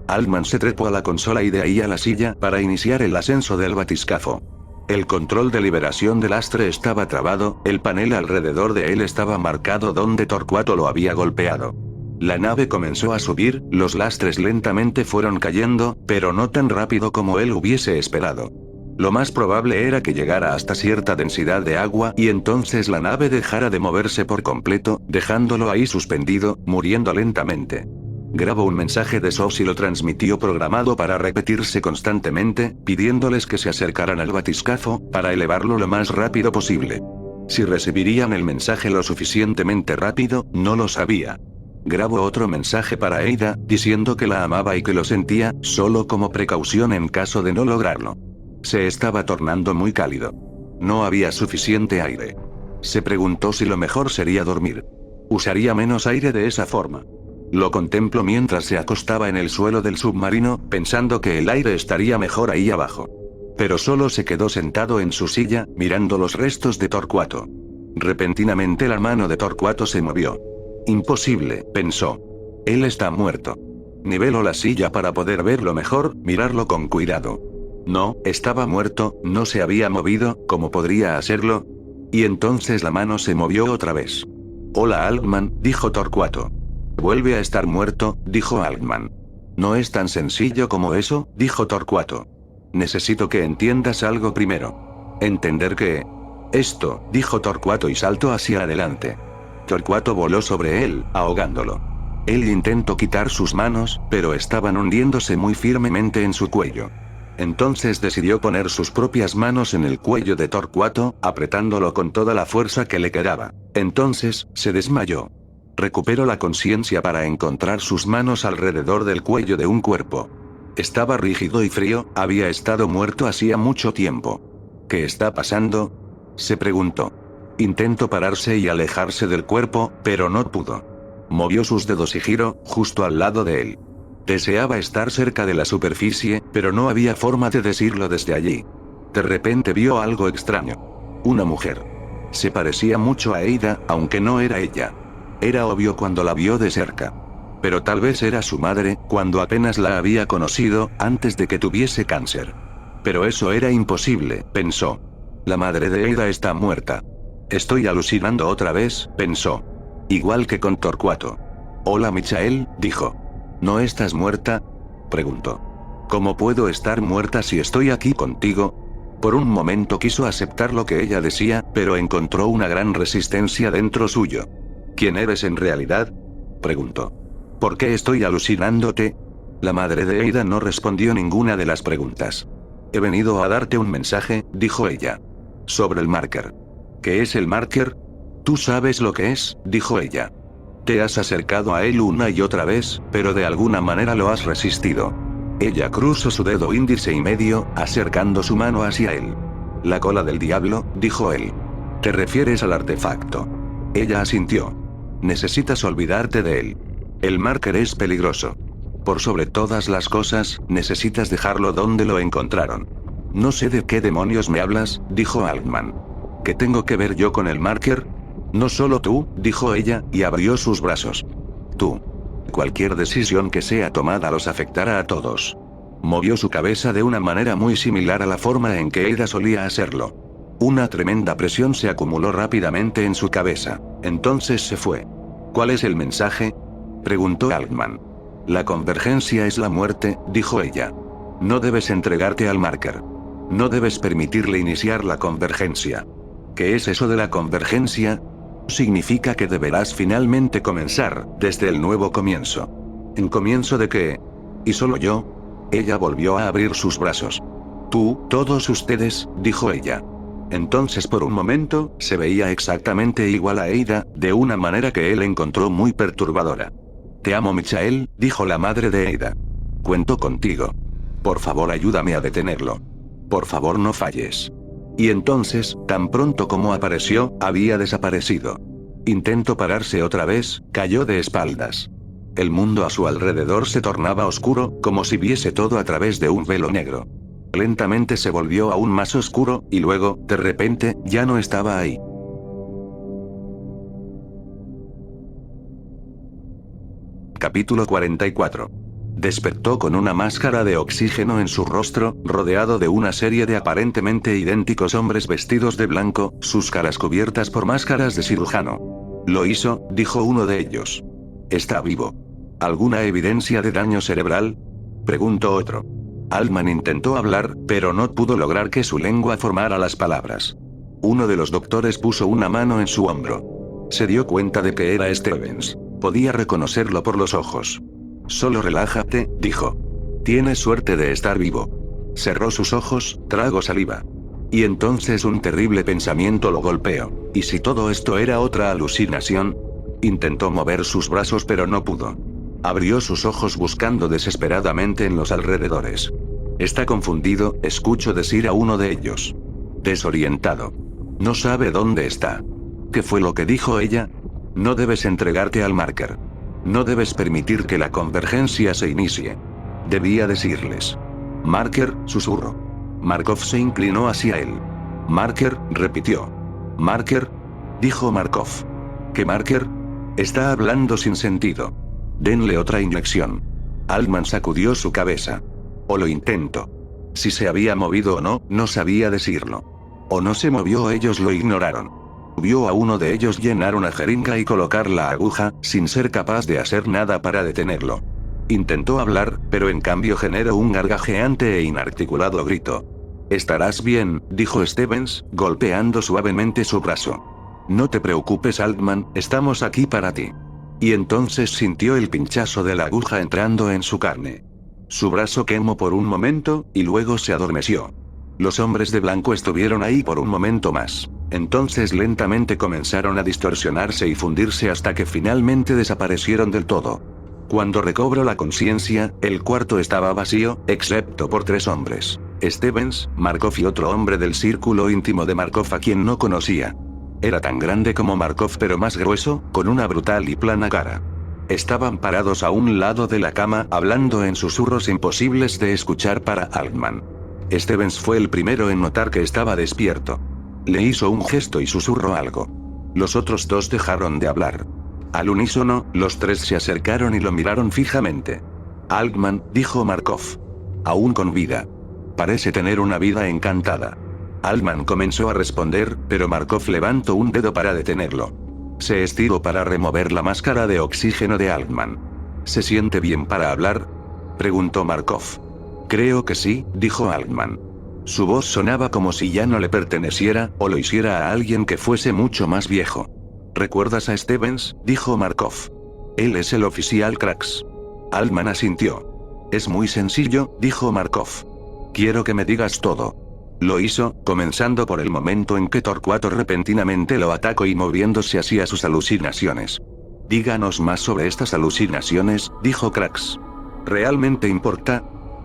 Altman se trepó a la consola y de ahí a la silla para iniciar el ascenso del batiscafo. El control de liberación del lastre estaba trabado, el panel alrededor de él estaba marcado donde Torquato lo había golpeado. La nave comenzó a subir, los lastres lentamente fueron cayendo, pero no tan rápido como él hubiese esperado. Lo más probable era que llegara hasta cierta densidad de agua y entonces la nave dejara de moverse por completo, dejándolo ahí suspendido, muriendo lentamente. Grabó un mensaje de SOS y lo transmitió programado para repetirse constantemente, pidiéndoles que se acercaran al batiscafo, para elevarlo lo más rápido posible. Si recibirían el mensaje lo suficientemente rápido, no lo sabía. Grabó otro mensaje para Ada, diciendo que la amaba y que lo sentía, solo como precaución en caso de no lograrlo. Se estaba tornando muy cálido. No había suficiente aire. Se preguntó si lo mejor sería dormir. Usaría menos aire de esa forma. Lo contempló mientras se acostaba en el suelo del submarino, pensando que el aire estaría mejor ahí abajo. Pero solo se quedó sentado en su silla, mirando los restos de Torquato. Repentinamente la mano de Torquato se movió. Imposible, pensó. Él está muerto. Niveló la silla para poder verlo mejor, mirarlo con cuidado. No, estaba muerto, no se había movido, ¿cómo podría hacerlo? Y entonces la mano se movió otra vez. Hola Altman, dijo Torquato. Vuelve a estar muerto, dijo Altman. No es tan sencillo como eso, dijo Torquato. Necesito que entiendas algo primero. ¿Entender qué? Esto, dijo Torquato y saltó hacia adelante. Torquato voló sobre él, ahogándolo. Él intentó quitar sus manos, pero estaban hundiéndose muy firmemente en su cuello. Entonces decidió poner sus propias manos en el cuello de Torquato, apretándolo con toda la fuerza que le quedaba. Entonces, se desmayó. Recuperó la conciencia para encontrar sus manos alrededor del cuello de un cuerpo. Estaba rígido y frío, había estado muerto hacía mucho tiempo. ¿Qué está pasando?, se preguntó. Intentó pararse y alejarse del cuerpo, pero no pudo. Movió sus dedos y giró, justo al lado de él. Deseaba estar cerca de la superficie, pero no había forma de decirlo desde allí. De repente vio algo extraño. Una mujer. Se parecía mucho a Ada, aunque no era ella. Era obvio cuando la vio de cerca. Pero tal vez era su madre, cuando apenas la había conocido, antes de que tuviese cáncer. Pero eso era imposible, pensó. La madre de Ada está muerta. Estoy alucinando otra vez, pensó. Igual que con Torquato. Hola Michael, dijo. ¿No estás muerta?, preguntó. ¿Cómo puedo estar muerta si estoy aquí contigo? Por un momento quiso aceptar lo que ella decía, pero encontró una gran resistencia dentro suyo. ¿Quién eres en realidad?, preguntó. ¿Por qué estoy alucinándote? La madre de Ada no respondió ninguna de las preguntas. He venido a darte un mensaje, dijo ella. Sobre el marker. ¿Qué es el marker? Tú sabes lo que es, dijo ella. Te has acercado a él una y otra vez, pero de alguna manera lo has resistido. Ella cruzó su dedo índice y medio, acercando su mano hacia él. La cola del diablo, dijo él. ¿Te refieres al artefacto? Ella asintió. Necesitas olvidarte de él. El marker es peligroso. Por sobre todas las cosas, necesitas dejarlo donde lo encontraron. No sé de qué demonios me hablas, dijo Altman. ¿Qué tengo que ver yo con el marker? No solo tú, dijo ella, y abrió sus brazos. Tú. Cualquier decisión que sea tomada los afectará a todos. Movió su cabeza de una manera muy similar a la forma en que Ada solía hacerlo. Una tremenda presión se acumuló rápidamente en su cabeza. Entonces se fue. ¿Cuál es el mensaje?, preguntó Altman. La convergencia es la muerte, dijo ella. No debes entregarte al marker. No debes permitirle iniciar la convergencia. ¿Qué es eso de la convergencia? Significa que deberás finalmente comenzar, desde el nuevo comienzo. ¿En comienzo de qué? ¿Y solo yo? Ella volvió a abrir sus brazos. Tú, todos ustedes, dijo ella. Entonces por un momento, se veía exactamente igual a Ada, de una manera que él encontró muy perturbadora. Te amo, Michael, dijo la madre de Ada. Cuento contigo. Por favor, ayúdame a detenerlo. Por favor, no falles. Y entonces, tan pronto como apareció, había desaparecido. Intentó pararse otra vez, cayó de espaldas. El mundo a su alrededor se tornaba oscuro, como si viese todo a través de un velo negro. Lentamente se volvió aún más oscuro, y luego, de repente, ya no estaba ahí. Capítulo 44. Despertó con una máscara de oxígeno en su rostro, rodeado de una serie de aparentemente idénticos hombres vestidos de blanco, sus caras cubiertas por máscaras de cirujano. Lo hizo, dijo uno de ellos. Está vivo. ¿Alguna evidencia de daño cerebral? Preguntó otro. Altman intentó hablar, pero no pudo lograr que su lengua formara las palabras. Uno de los doctores puso una mano en su hombro. Se dio cuenta de que era Stevens. Podía reconocerlo por los ojos. Solo relájate, dijo. Tienes suerte de estar vivo. Cerró sus ojos, tragó saliva. Y entonces un terrible pensamiento lo golpeó. ¿Y si todo esto era otra alucinación? Intentó mover sus brazos pero no pudo. Abrió sus ojos buscando desesperadamente en los alrededores. Está confundido, escuchó decir a uno de ellos. Desorientado. No sabe dónde está. ¿Qué fue lo que dijo ella? No debes entregarte al marker. No debes permitir que la convergencia se inicie. Debía decirles. Marker, susurró. Markov se inclinó hacia él. Marker, repitió. Marker, dijo Markov. ¿Qué Marker? Está hablando sin sentido. Denle otra inyección. Altman sacudió su cabeza. O lo intento. Si se había movido o no, no sabía decirlo. O no se movió, ellos lo ignoraron. Vio a uno de ellos llenar una jeringa y colocar la aguja, sin ser capaz de hacer nada para detenerlo. Intentó hablar, pero en cambio generó un gargajeante e inarticulado grito. Estarás bien, dijo Stevens, golpeando suavemente su brazo. No te preocupes, Altman, estamos aquí para ti. Y entonces sintió el pinchazo de la aguja entrando en su carne. Su brazo quemó por un momento, y luego se adormeció. Los hombres de blanco estuvieron ahí por un momento más. Entonces lentamente comenzaron a distorsionarse y fundirse hasta que finalmente desaparecieron del todo. Cuando recobró la conciencia, el cuarto estaba vacío, excepto por 3 hombres. Stevens, Markov y otro hombre del círculo íntimo de Markov a quien no conocía. Era tan grande como Markov pero más grueso, con una brutal y plana cara. Estaban parados a un lado de la cama, hablando en susurros imposibles de escuchar para Altman. Stevens fue el primero en notar que estaba despierto. Le hizo un gesto y susurró algo. Los otros 2 dejaron de hablar. Al unísono, los 3 se acercaron y lo miraron fijamente. Altman, dijo Markov. Aún con vida. Parece tener una vida encantada. Altman comenzó a responder, pero Markov levantó un dedo para detenerlo. Se estiró para remover la máscara de oxígeno de Altman. ¿Se siente bien para hablar? Preguntó Markov. Creo que sí, dijo Altman. Su voz sonaba como si ya no le perteneciera, o lo hiciera a alguien que fuese mucho más viejo. ¿Recuerdas a Stevens? Dijo Markov. Él es el oficial Krax. Altman asintió. Es muy sencillo, dijo Markov. Quiero que me digas todo. Lo hizo, comenzando por el momento en que Torcuato repentinamente lo atacó y moviéndose hacia sus alucinaciones. Díganos más sobre estas alucinaciones, dijo Krax. ¿Realmente importa?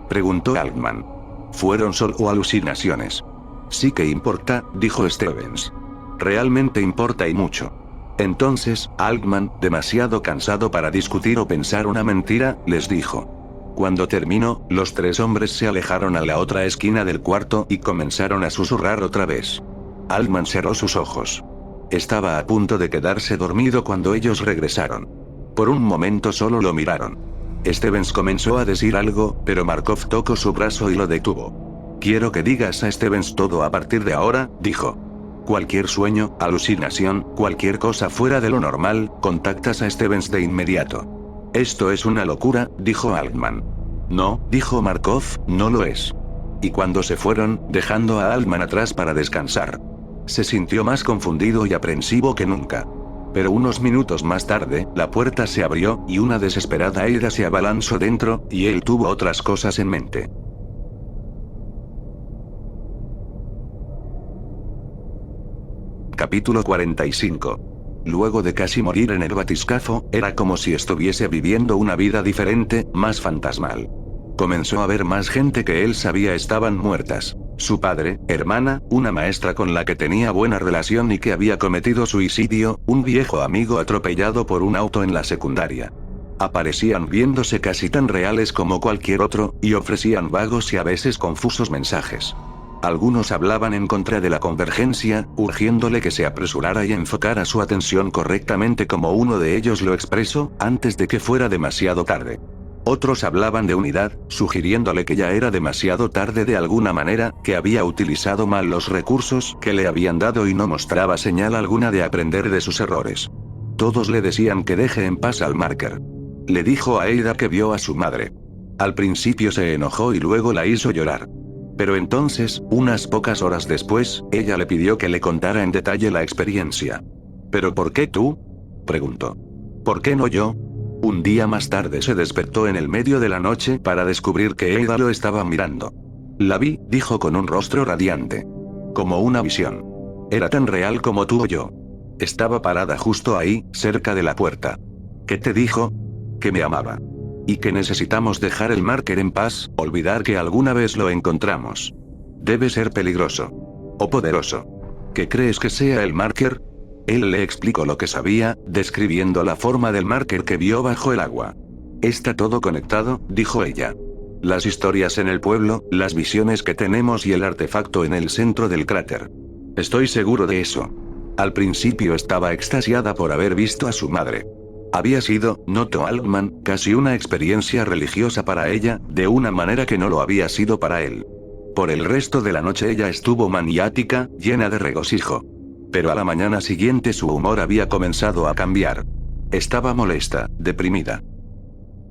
Preguntó Altman. ¿Fueron solo alucinaciones? Sí que importa, dijo Stevens. Realmente importa y mucho. Entonces, Altman, demasiado cansado para discutir o pensar una mentira, les dijo. Cuando terminó, los 3 hombres se alejaron a la otra esquina del cuarto y comenzaron a susurrar otra vez. Altman cerró sus ojos. Estaba a punto de quedarse dormido cuando ellos regresaron. Por un momento solo lo miraron. Stevens comenzó a decir algo, pero Markov tocó su brazo y lo detuvo. Quiero que digas a Stevens todo a partir de ahora, dijo. Cualquier sueño, alucinación, cualquier cosa fuera de lo normal, contactas a Stevens de inmediato. Esto es una locura, dijo Altman. No, dijo Markov, no lo es. Y cuando se fueron, dejando a Altman atrás para descansar. Se sintió más confundido y aprensivo que nunca. Pero unos minutos más tarde, la puerta se abrió, y una desesperada Ada se abalanzó dentro, y él tuvo otras cosas en mente. Capítulo 45. Luego de casi morir en el batiscafo, era como si estuviese viviendo una vida diferente, más fantasmal. Comenzó a ver más gente que él sabía estaban muertas. Su padre, hermana, una maestra con la que tenía buena relación y que había cometido suicidio, un viejo amigo atropellado por un auto en la secundaria. Aparecían viéndose casi tan reales como cualquier otro, y ofrecían vagos y a veces confusos mensajes. Algunos hablaban en contra de la convergencia, urgiéndole que se apresurara y enfocara su atención correctamente como uno de ellos lo expresó, antes de que fuera demasiado tarde. Otros hablaban de unidad, sugiriéndole que ya era demasiado tarde de alguna manera, que había utilizado mal los recursos que le habían dado y no mostraba señal alguna de aprender de sus errores. Todos le decían que deje en paz al Marker. Le dijo a Ada que vio a su madre. Al principio se enojó y luego la hizo llorar. Pero entonces, unas pocas horas después, ella le pidió que le contara en detalle la experiencia. ¿Pero por qué tú?, preguntó. ¿Por qué no yo? Un día más tarde se despertó en el medio de la noche para descubrir que Ada lo estaba mirando. La vi, dijo con un rostro radiante. Como una visión. Era tan real como tú o yo. Estaba parada justo ahí, cerca de la puerta. ¿Qué te dijo? Que me amaba. Y que necesitamos dejar el Marker en paz, olvidar que alguna vez lo encontramos. Debe ser peligroso. O poderoso. ¿Qué crees que sea el Marker? Él le explicó lo que sabía, describiendo la forma del Marker que vio bajo el agua. Está todo conectado, dijo ella. Las historias en el pueblo, las visiones que tenemos y el artefacto en el centro del cráter. Estoy seguro de eso. Al principio estaba extasiada por haber visto a su madre. Había sido, notó Altman, casi una experiencia religiosa para ella, de una manera que no lo había sido para él. Por el resto de la noche ella estuvo maniática, llena de regocijo. Pero a la mañana siguiente su humor había comenzado a cambiar. Estaba molesta, deprimida.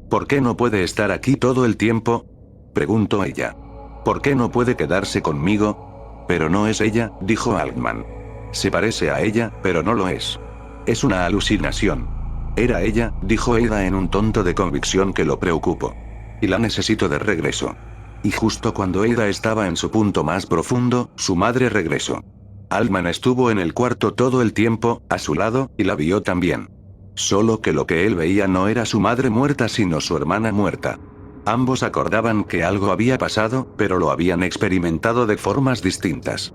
¿Por qué no puede estar aquí todo el tiempo?, preguntó ella. ¿Por qué no puede quedarse conmigo? Pero no es ella, dijo Altman. Se parece a ella, pero no lo es. Es una alucinación. Era ella, dijo Ada en un tono de convicción que lo preocupó. Y la necesito de regreso. Y justo cuando Ada estaba en su punto más profundo, su madre regresó. Altman estuvo en el cuarto todo el tiempo, a su lado, y la vio también. Solo que lo que él veía no era su madre muerta sino su hermana muerta. Ambos acordaban que algo había pasado, pero lo habían experimentado de formas distintas.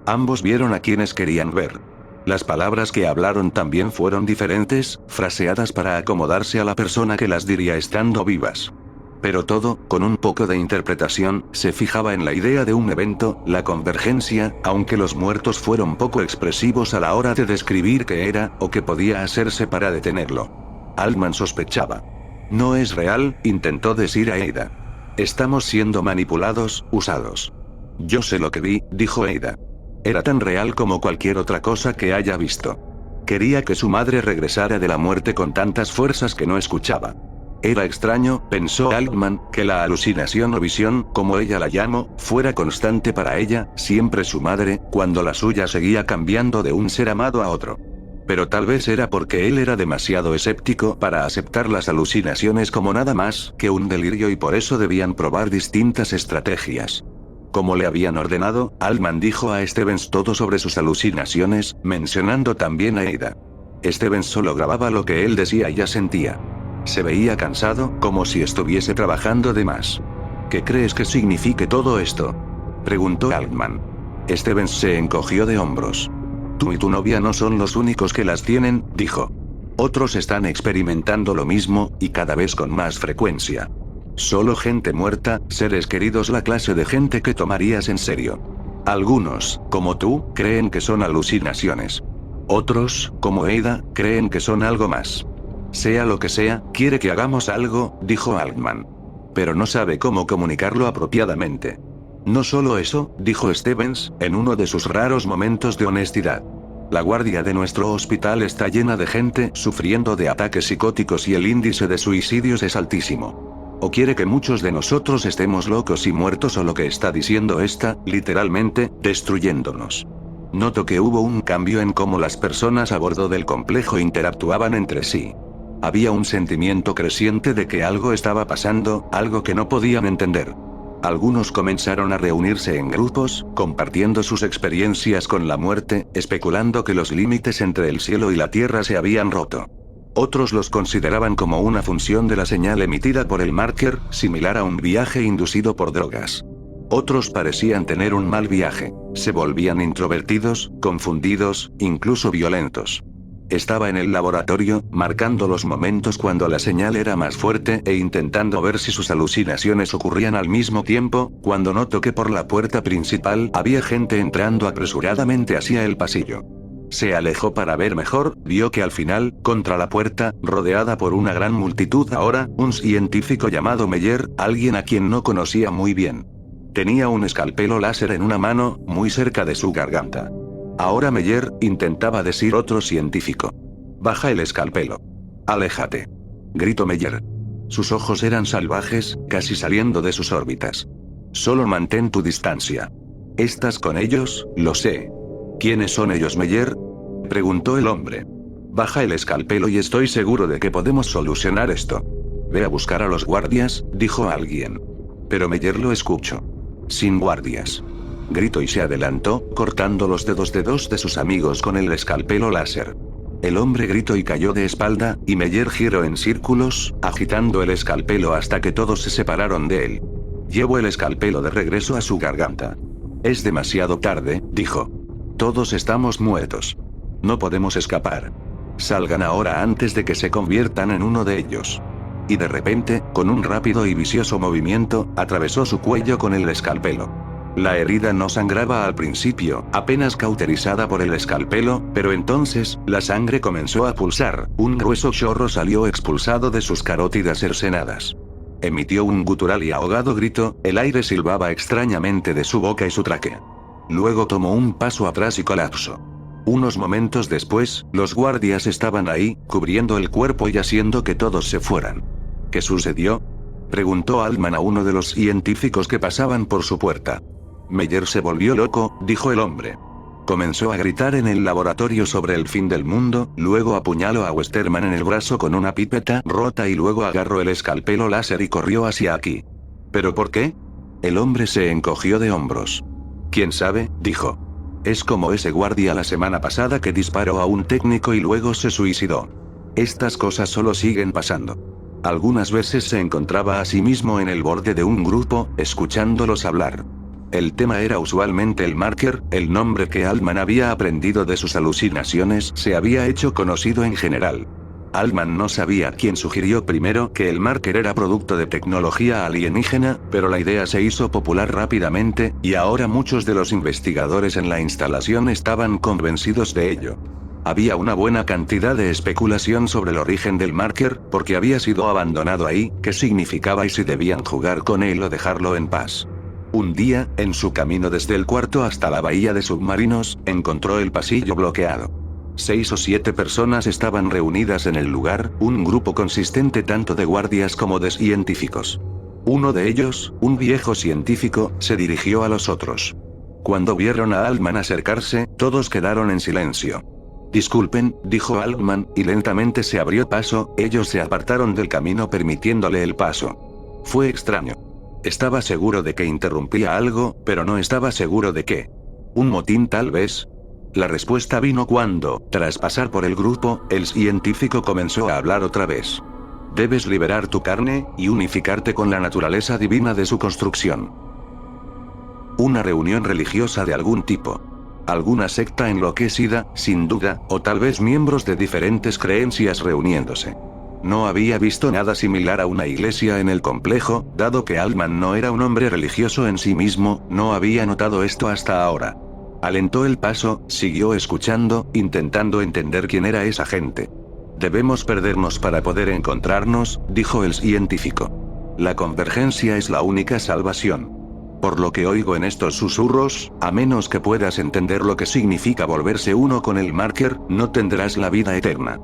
Ambos vieron a quienes querían ver. Las palabras que hablaron también fueron diferentes, fraseadas para acomodarse a la persona que las diría estando vivas. Pero todo, con un poco de interpretación, se fijaba en la idea de un evento, la convergencia, aunque los muertos fueron poco expresivos a la hora de describir qué era, o qué podía hacerse para detenerlo. Altman sospechaba. No es real, intentó decir a Ada. Estamos siendo manipulados, usados. Yo sé lo que vi, dijo Ada. Era tan real como cualquier otra cosa que haya visto. Quería que su madre regresara de la muerte con tantas fuerzas que no escuchaba. Era extraño, pensó Altman, que la alucinación o visión, como ella la llamó, fuera constante para ella, siempre su madre, cuando la suya seguía cambiando de un ser amado a otro. Pero tal vez era porque él era demasiado escéptico para aceptar las alucinaciones como nada más que un delirio y por eso debían probar distintas estrategias. Como le habían ordenado, Altman dijo a Stevens todo sobre sus alucinaciones, mencionando también a Ada. Stevens solo grababa lo que él decía y ya sentía. Se veía cansado, como si estuviese trabajando de más. ¿Qué crees que signifique todo esto?, preguntó Altman. Stevens se encogió de hombros. Tú y tu novia no son los únicos que las tienen, dijo. Otros están experimentando lo mismo, y cada vez con más frecuencia. Solo gente muerta, seres queridos, la clase de gente que tomarías en serio. Algunos, como tú, creen que son alucinaciones. Otros, como Ada, creen que son algo más. Sea lo que sea, quiere que hagamos algo, dijo Altman. Pero no sabe cómo comunicarlo apropiadamente. No solo eso, dijo Stevens, en uno de sus raros momentos de honestidad. La guardia de nuestro hospital está llena de gente sufriendo de ataques psicóticos y el índice de suicidios es altísimo. O quiere que muchos de nosotros estemos locos y muertos o lo que está diciendo está, literalmente, destruyéndonos. Noto que hubo un cambio en cómo las personas a bordo del complejo interactuaban entre sí. Había un sentimiento creciente de que algo estaba pasando, algo que no podían entender. Algunos comenzaron a reunirse en grupos, compartiendo sus experiencias con la muerte, especulando que los límites entre el cielo y la tierra se habían roto. Otros los consideraban como una función de la señal emitida por el marker, similar a un viaje inducido por drogas. Otros parecían tener un mal viaje. Se volvían introvertidos, confundidos, incluso violentos. Estaba en el laboratorio, marcando los momentos cuando la señal era más fuerte e intentando ver si sus alucinaciones ocurrían al mismo tiempo, cuando notó que por la puerta principal había gente entrando apresuradamente hacia el pasillo. Se alejó para ver mejor, vio que al final, contra la puerta, rodeada por una gran multitud ahora, un científico llamado Meyer, alguien a quien no conocía muy bien. Tenía un escalpelo láser en una mano, muy cerca de su garganta. Ahora Meyer, intentaba decir otro científico. Baja el escalpelo. Aléjate. Gritó Meyer. Sus ojos eran salvajes, casi saliendo de sus órbitas. Solo mantén tu distancia. ¿Estás con ellos? Lo sé. ¿Quiénes son ellos, Meyer? Preguntó el hombre. Baja el escalpelo y estoy seguro de que podemos solucionar esto. Ve a buscar a los guardias, dijo alguien. Pero Meyer lo escuchó. Sin guardias. Gritó y se adelantó, cortando los dedos de dos de sus amigos con el escalpelo láser. El hombre gritó y cayó de espalda, y Meyer giró en círculos, agitando el escalpelo hasta que todos se separaron de él. Llevó el escalpelo de regreso a su garganta. Es demasiado tarde, dijo. Todos estamos muertos. No podemos escapar. Salgan ahora antes de que se conviertan en uno de ellos. Y de repente, con un rápido y vicioso movimiento, atravesó su cuello con el escalpelo. La herida no sangraba al principio, apenas cauterizada por el escalpelo, pero entonces, la sangre comenzó a pulsar, un grueso chorro salió expulsado de sus carótidas cercenadas. Emitió un gutural y ahogado grito, el aire silbaba extrañamente de su boca y su tráquea. Luego tomó un paso atrás y colapsó. Unos momentos después, los guardias estaban ahí, cubriendo el cuerpo y haciendo que todos se fueran. ¿Qué sucedió? Preguntó Altman a uno de los científicos que pasaban por su puerta. Meyer se volvió loco, dijo el hombre. Comenzó a gritar en el laboratorio sobre el fin del mundo, luego apuñaló a Westerman en el brazo con una pipeta rota y luego agarró el escalpelo láser y corrió hacia aquí. ¿Pero por qué? El hombre se encogió de hombros. ¿Quién sabe?, dijo. Es como ese guardia la semana pasada que disparó a un técnico y luego se suicidó. Estas cosas solo siguen pasando. Algunas veces se encontraba a sí mismo en el borde de un grupo, escuchándolos hablar. El tema era usualmente el marker, el nombre que Altman había aprendido de sus alucinaciones se había hecho conocido en general. Altman no sabía quién sugirió primero que el marker era producto de tecnología alienígena, pero la idea se hizo popular rápidamente, y ahora muchos de los investigadores en la instalación estaban convencidos de ello. Había una buena cantidad de especulación sobre el origen del marker, porque había sido abandonado ahí, qué significaba y si debían jugar con él o dejarlo en paz. Un día, en su camino desde el cuarto hasta la bahía de submarinos, encontró el pasillo bloqueado. 6 o 7 personas estaban reunidas en el lugar, un grupo consistente tanto de guardias como de científicos. Uno de ellos, un viejo científico, se dirigió a los otros. Cuando vieron a Altman acercarse, todos quedaron en silencio. Disculpen, dijo Altman, y lentamente se abrió paso, ellos se apartaron del camino permitiéndole el paso. Fue extraño. Estaba seguro de que interrumpía algo, pero no estaba seguro de qué. ¿Un motín tal vez? La respuesta vino cuando, tras pasar por el grupo, el científico comenzó a hablar otra vez. Debes liberar tu carne, y unificarte con la naturaleza divina de su construcción. Una reunión religiosa de algún tipo. Alguna secta enloquecida, sin duda, o tal vez miembros de diferentes creencias reuniéndose. No había visto nada similar a una iglesia en el complejo, dado que Altman no era un hombre religioso en sí mismo, no había notado esto hasta ahora. Alentó el paso, siguió escuchando, intentando entender quién era esa gente. Debemos perdernos para poder encontrarnos, dijo el científico. La convergencia es la única salvación. Por lo que oigo en estos susurros, a menos que puedas entender lo que significa volverse uno con el marker, no tendrás la vida eterna.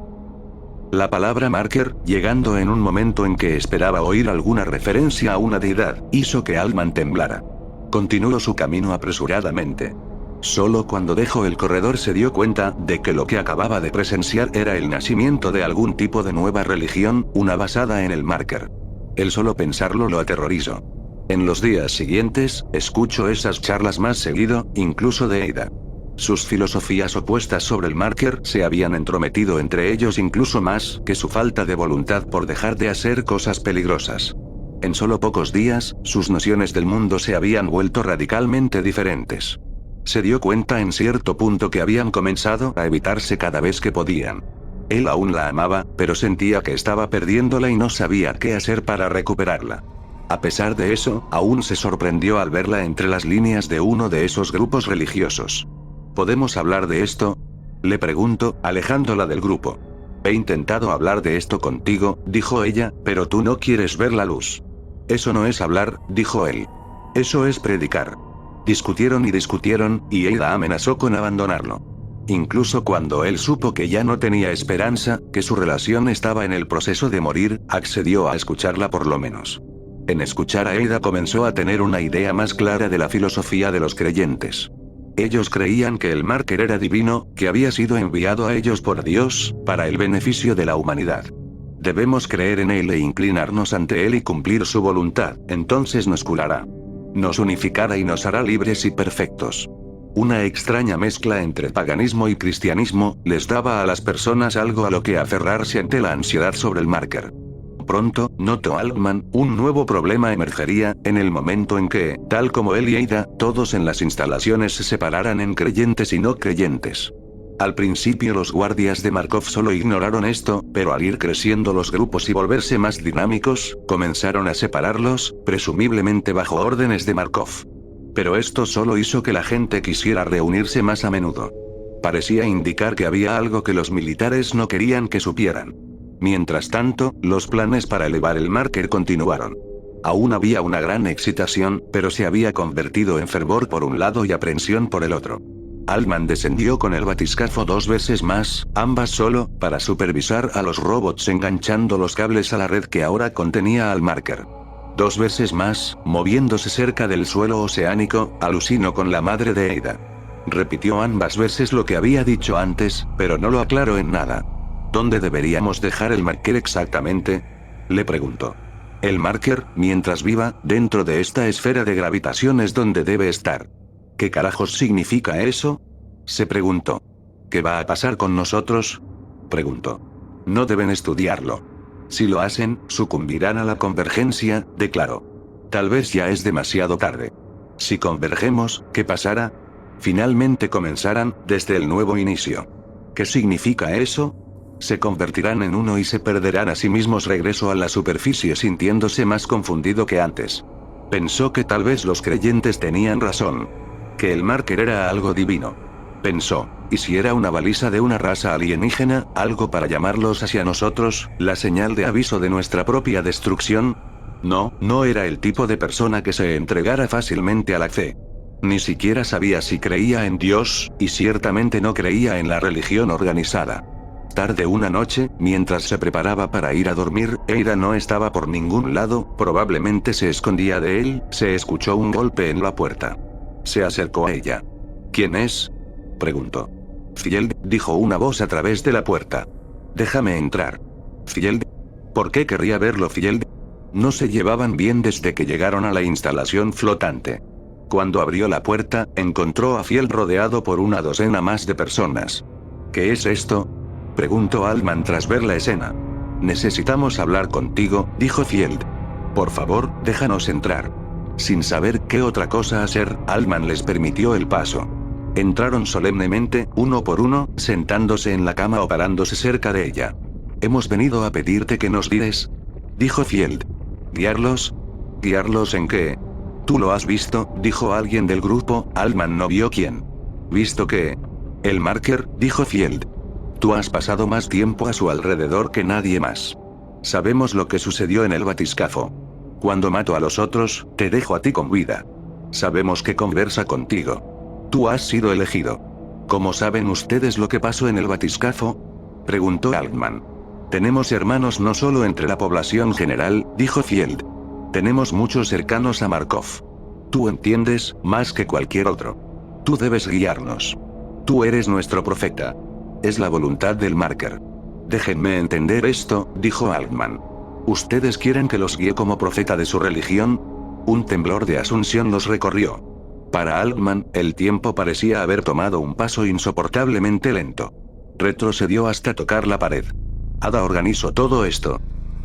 La palabra marker, llegando en un momento en que esperaba oír alguna referencia a una deidad, hizo que Altman temblara. Continuó su camino apresuradamente. Solo cuando dejó el corredor se dio cuenta de que lo que acababa de presenciar era el nacimiento de algún tipo de nueva religión, una basada en el marker. El solo pensarlo lo aterrorizó. En los días siguientes, escucho esas charlas más seguido, incluso de Ada. Sus filosofías opuestas sobre el marker se habían entrometido entre ellos incluso más que su falta de voluntad por dejar de hacer cosas peligrosas. En solo pocos días, sus nociones del mundo se habían vuelto radicalmente diferentes. Se dio cuenta en cierto punto que habían comenzado a evitarse cada vez que podían. Él aún la amaba, pero sentía que estaba perdiéndola y no sabía qué hacer para recuperarla. A pesar de eso, aún se sorprendió al verla entre las líneas de uno de esos grupos religiosos. ¿Podemos hablar de esto?, le pregunto, alejándola del grupo. He intentado hablar de esto contigo, dijo ella, pero tú no quieres ver la luz. Eso no es hablar, dijo él. Eso es predicar. Discutieron, y Ada amenazó con abandonarlo. Incluso cuando él supo que ya no tenía esperanza, que su relación estaba en el proceso de morir, accedió a escucharla por lo menos. En escuchar a Ada comenzó a tener una idea más clara de la filosofía de los creyentes. Ellos creían que el marker era divino, que había sido enviado a ellos por Dios, para el beneficio de la humanidad. Debemos creer en él e inclinarnos ante él y cumplir su voluntad, entonces nos curará. Nos unificará y nos hará libres y perfectos. Una extraña mezcla entre paganismo y cristianismo, les daba a las personas algo a lo que aferrarse ante la ansiedad sobre el marker. Pronto, notó Altman, un nuevo problema emergería, en el momento en que, tal como él y Ada, todos en las instalaciones se separaran en creyentes y no creyentes. Al principio los guardias de Markov solo ignoraron esto, pero al ir creciendo los grupos y volverse más dinámicos, comenzaron a separarlos, presumiblemente bajo órdenes de Markov. Pero esto solo hizo que la gente quisiera reunirse más a menudo. Parecía indicar que había algo que los militares no querían que supieran. Mientras tanto, los planes para elevar el marker continuaron. Aún había una gran excitación, pero se había convertido en fervor por un lado y aprensión por el otro. Altman descendió con el batiscafo 2 veces más, ambas solo, para supervisar a los robots enganchando los cables a la red que ahora contenía al marker. 2 veces más, moviéndose cerca del suelo oceánico, alucinó con la madre de Ada. Repitió ambas veces lo que había dicho antes, pero no lo aclaró en nada. ¿Dónde deberíamos dejar el marker exactamente?, le preguntó. El marker, mientras viva, dentro de esta esfera de gravitación es donde debe estar. ¿Qué carajos significa eso?, se preguntó. ¿Qué va a pasar con nosotros?, preguntó. No deben estudiarlo. Si lo hacen, sucumbirán a la convergencia, declaró. Tal vez ya es demasiado tarde. Si convergemos, ¿qué pasará? Finalmente comenzarán, desde el nuevo inicio. ¿Qué significa eso? Se convertirán en uno y se perderán a sí mismos. Regresó a la superficie sintiéndose más confundido que antes. Pensó que tal vez los creyentes tenían razón. Que el marker era algo divino. Pensó, ¿y si era una baliza de una raza alienígena, algo para llamarlos hacia nosotros, la señal de aviso de nuestra propia destrucción? No, no era el tipo de persona que se entregara fácilmente a la fe. Ni siquiera sabía si creía en Dios, y ciertamente no creía en la religión organizada. Tarde una noche, mientras se preparaba para ir a dormir, Ada no estaba por ningún lado, probablemente se escondía de él, se escuchó un golpe en la puerta. Se acercó a ella. ¿Quién es?, preguntó. Field, dijo una voz a través de la puerta. Déjame entrar. Field. ¿Por qué querría verlo Field? No se llevaban bien desde que llegaron a la instalación flotante. Cuando abrió la puerta, encontró a Field rodeado por una docena más de personas. ¿Qué es esto?, preguntó Altman tras ver la escena. Necesitamos hablar contigo, dijo Field. Por favor, déjanos entrar. Sin saber qué otra cosa hacer, Altman les permitió el paso. Entraron solemnemente, uno por uno, sentándose en la cama o parándose cerca de ella. Hemos venido a pedirte que nos guíes, dijo Field. ¿Guiarlos? ¿Guiarlos en qué? Tú lo has visto, dijo alguien del grupo. Altman no vio quién. ¿Visto qué? El marker, dijo Field. Tú has pasado más tiempo a su alrededor que nadie más. Sabemos lo que sucedió en el batiscafo. Cuando mato a los otros, te dejo a ti con vida. Sabemos que conversa contigo. Tú has sido elegido. ¿Cómo saben ustedes lo que pasó en el batiscafo?, preguntó Altman. Tenemos hermanos no solo entre la población general, dijo Field. Tenemos muchos cercanos a Markov. Tú entiendes, más que cualquier otro. Tú debes guiarnos. Tú eres nuestro profeta. Es la voluntad del marker. Déjenme entender esto, dijo Altman. ¿Ustedes quieren que los guíe como profeta de su religión? Un temblor de asunción los recorrió. Para Altman, el tiempo parecía haber tomado un paso insoportablemente lento. Retrocedió hasta tocar la pared. ¿Ada organizó todo esto?,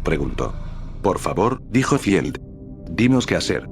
preguntó. Por favor, dijo Field. Dinos qué hacer.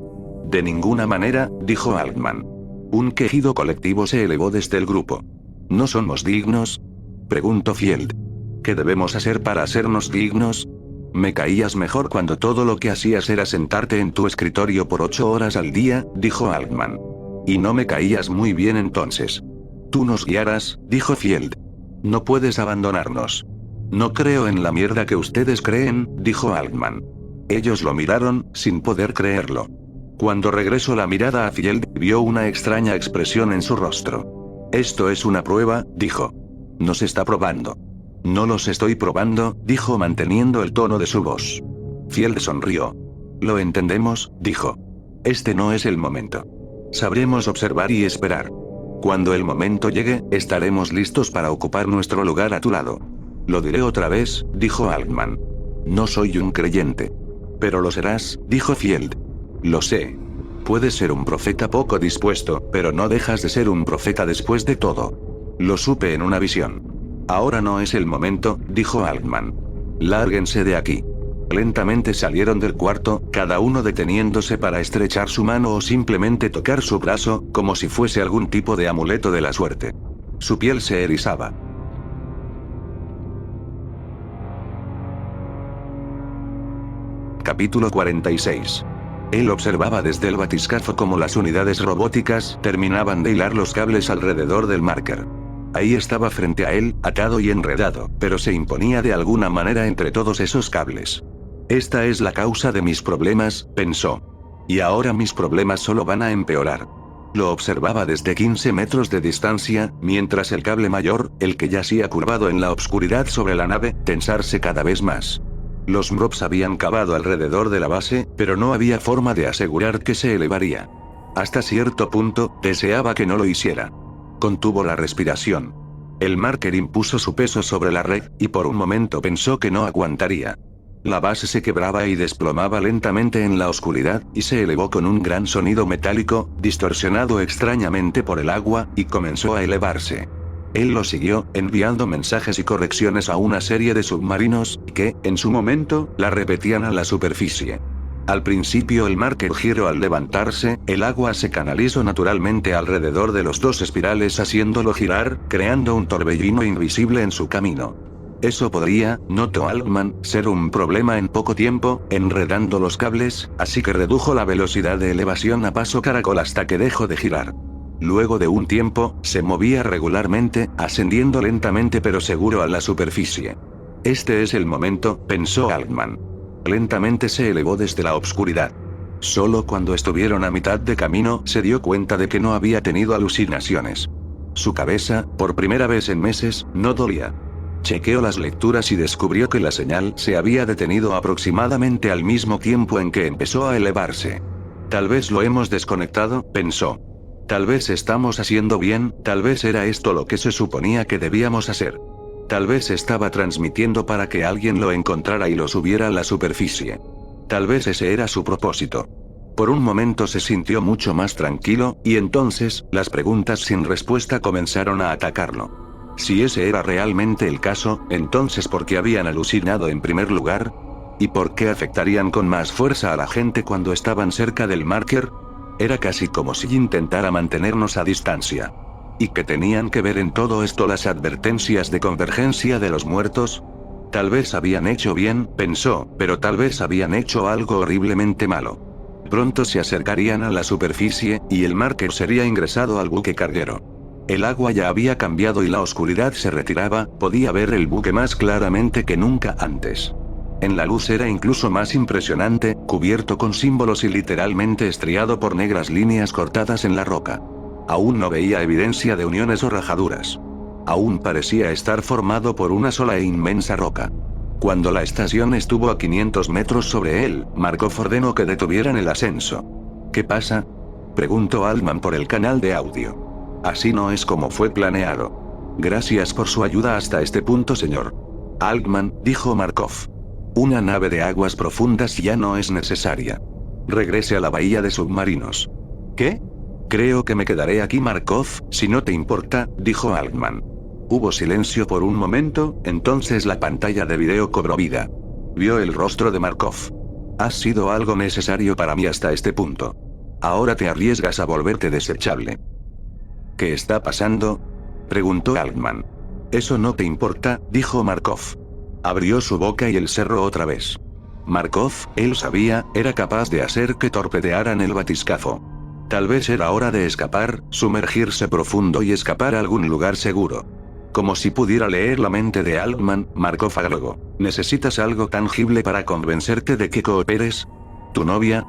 De ninguna manera, dijo Altman. Un quejido colectivo se elevó desde el grupo. ¿No somos dignos?, preguntó Field. ¿Qué debemos hacer para hacernos dignos? Me caías mejor cuando todo lo que hacías era sentarte en tu escritorio por 8 horas al día, dijo Altman. Y no me caías muy bien entonces. Tú nos guiarás, dijo Field. No puedes abandonarnos. No creo en la mierda que ustedes creen, dijo Altman. Ellos lo miraron, sin poder creerlo. Cuando regresó la mirada a Field, vio una extraña expresión en su rostro. Esto es una prueba, dijo. Nos está probando. No los estoy probando, dijo manteniendo el tono de su voz. Field sonrió. Lo entendemos, dijo. Este no es el momento. Sabremos observar y esperar. Cuando el momento llegue, estaremos listos para ocupar nuestro lugar a tu lado. Lo diré otra vez, dijo Altman. No soy un creyente. Pero lo serás, dijo Field. Lo sé. Puedes ser un profeta poco dispuesto, pero no dejas de ser un profeta después de todo. Lo supe en una visión. Ahora no es el momento, dijo Altman. Lárguense de aquí. Lentamente salieron del cuarto, cada uno deteniéndose para estrechar su mano o simplemente tocar su brazo, como si fuese algún tipo de amuleto de la suerte. Su piel se erizaba. Capítulo 46. Él observaba desde el batiscafo cómo las unidades robóticas terminaban de hilar los cables alrededor del marker. Ahí estaba frente a él, atado y enredado, pero se imponía de alguna manera entre todos esos cables. Esta es la causa de mis problemas, pensó. Y ahora mis problemas solo van a empeorar. Lo observaba desde 15 metros de distancia, mientras el cable mayor, el que yacía curvado en la obscuridad sobre la nave, tensarse cada vez más. Los MROPs habían cavado alrededor de la base, pero no había forma de asegurar que se elevaría. Hasta cierto punto, deseaba que no lo hiciera. Contuvo la respiración. El marker impuso su peso sobre la red, y por un momento pensó que no aguantaría. La base se quebraba y desplomaba lentamente en la oscuridad, y se elevó con un gran sonido metálico, distorsionado extrañamente por el agua, y comenzó a elevarse. Él lo siguió, enviando mensajes y correcciones a una serie de submarinos, que, en su momento, la repetían a la superficie. Al principio el marker giró al levantarse, el agua se canalizó naturalmente alrededor de los dos espirales haciéndolo girar, creando un torbellino invisible en su camino. Eso podría, notó Altman, ser un problema en poco tiempo, enredando los cables, así que redujo la velocidad de elevación a paso caracol hasta que dejó de girar. Luego de un tiempo, se movía regularmente, ascendiendo lentamente pero seguro a la superficie. Este es el momento, pensó Altman. Lentamente se elevó desde la obscuridad. Solo cuando estuvieron a mitad de camino se dio cuenta de que no había tenido alucinaciones. Su cabeza, por primera vez en meses, no dolía. Chequeó las lecturas y descubrió que la señal se había detenido aproximadamente al mismo tiempo en que empezó a elevarse. Tal vez lo hemos desconectado, pensó. Tal vez estamos haciendo bien, tal vez era esto lo que se suponía que debíamos hacer. Tal vez estaba transmitiendo para que alguien lo encontrara y lo subiera a la superficie. Tal vez ese era su propósito. Por un momento se sintió mucho más tranquilo, y entonces, las preguntas sin respuesta comenzaron a atacarlo. Si ese era realmente el caso, entonces ¿por qué habían alucinado en primer lugar? ¿Y por qué afectarían con más fuerza a la gente cuando estaban cerca del marker? Era casi como si intentara mantenernos a distancia. ¿Y qué tenían que ver en todo esto las advertencias de convergencia de los muertos? Tal vez habían hecho bien, pensó, pero tal vez habían hecho algo horriblemente malo. Pronto se acercarían a la superficie, y el marker sería ingresado al buque carguero. El agua ya había cambiado y la oscuridad se retiraba, podía ver el buque más claramente que nunca antes. En la luz era incluso más impresionante, cubierto con símbolos y literalmente estriado por negras líneas cortadas en la roca. Aún no veía evidencia de uniones o rajaduras. Aún parecía estar formado por una sola e inmensa roca. Cuando la estación estuvo a 500 metros sobre él, Markov ordenó que detuvieran el ascenso. ¿Qué pasa?, preguntó Altman por el canal de audio. Así no es como fue planeado. Gracias por su ayuda hasta este punto, señor Altman, dijo Markov. Una nave de aguas profundas ya no es necesaria. Regrese a la bahía de submarinos. ¿Qué? Creo que me quedaré aquí, Markov, si no te importa, dijo Altman. Hubo silencio por un momento, entonces la pantalla de video cobró vida. Vio el rostro de Markov. Has sido algo necesario para mí hasta este punto. Ahora te arriesgas a volverte desechable. ¿Qué está pasando?, preguntó Altman. Eso no te importa, dijo Markov. Abrió su boca y él cerró otra vez. Markov, él sabía, era capaz de hacer que torpedearan el batiscafo. Tal vez era hora de escapar, sumergirse profundo y escapar a algún lugar seguro. Como si pudiera leer la mente de Altman, Markov agregó: ¿necesitas algo tangible para convencerte de que cooperes? ¿Tu novia?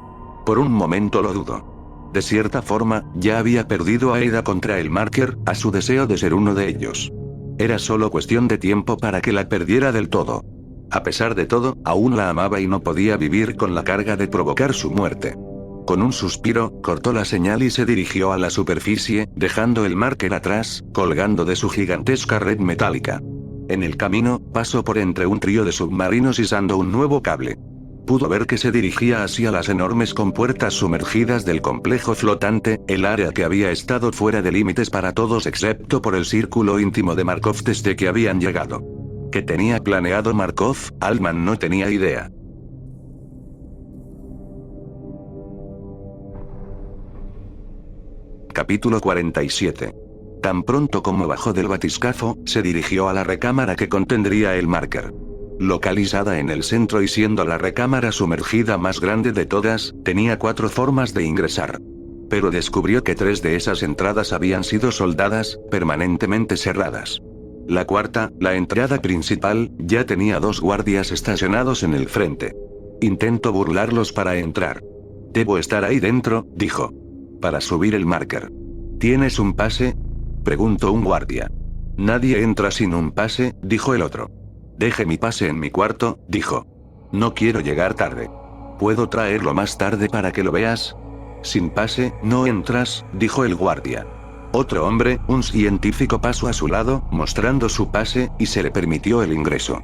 Por un momento lo dudo. De cierta forma, ya había perdido a Ada contra el Marker, a su deseo de ser uno de ellos. Era solo cuestión de tiempo para que la perdiera del todo. A pesar de todo, aún la amaba y no podía vivir con la carga de provocar su muerte. Con un suspiro, cortó la señal y se dirigió a la superficie, dejando el Marker atrás, colgando de su gigantesca red metálica. En el camino, pasó por entre un trío de submarinos izando un nuevo cable. Pudo ver que se dirigía hacia las enormes compuertas sumergidas del complejo flotante, el área que había estado fuera de límites para todos excepto por el círculo íntimo de Markov desde que habían llegado. ¿Qué tenía planeado Markov? Altman no tenía idea. Capítulo 47. Tan pronto como bajó del batiscafo, se dirigió a la recámara que contendría el Marker. Localizada en el centro y siendo la recámara sumergida más grande de todas, tenía 4 formas de ingresar. Pero descubrió que 3 de esas entradas habían sido soldadas, permanentemente cerradas. La cuarta, la entrada principal, ya tenía 2 guardias estacionados en el frente. Intentó burlarlos para entrar. «Debo estar ahí dentro», dijo. «Para subir el Marker». «¿Tienes un pase?», preguntó un guardia. «Nadie entra sin un pase», dijo el otro. «Deje mi pase en mi cuarto», dijo. «No quiero llegar tarde». «¿Puedo traerlo más tarde para que lo veas?». «Sin pase, no entras», dijo el guardia. Otro hombre, un científico, pasó a su lado, mostrando su pase, y se le permitió el ingreso.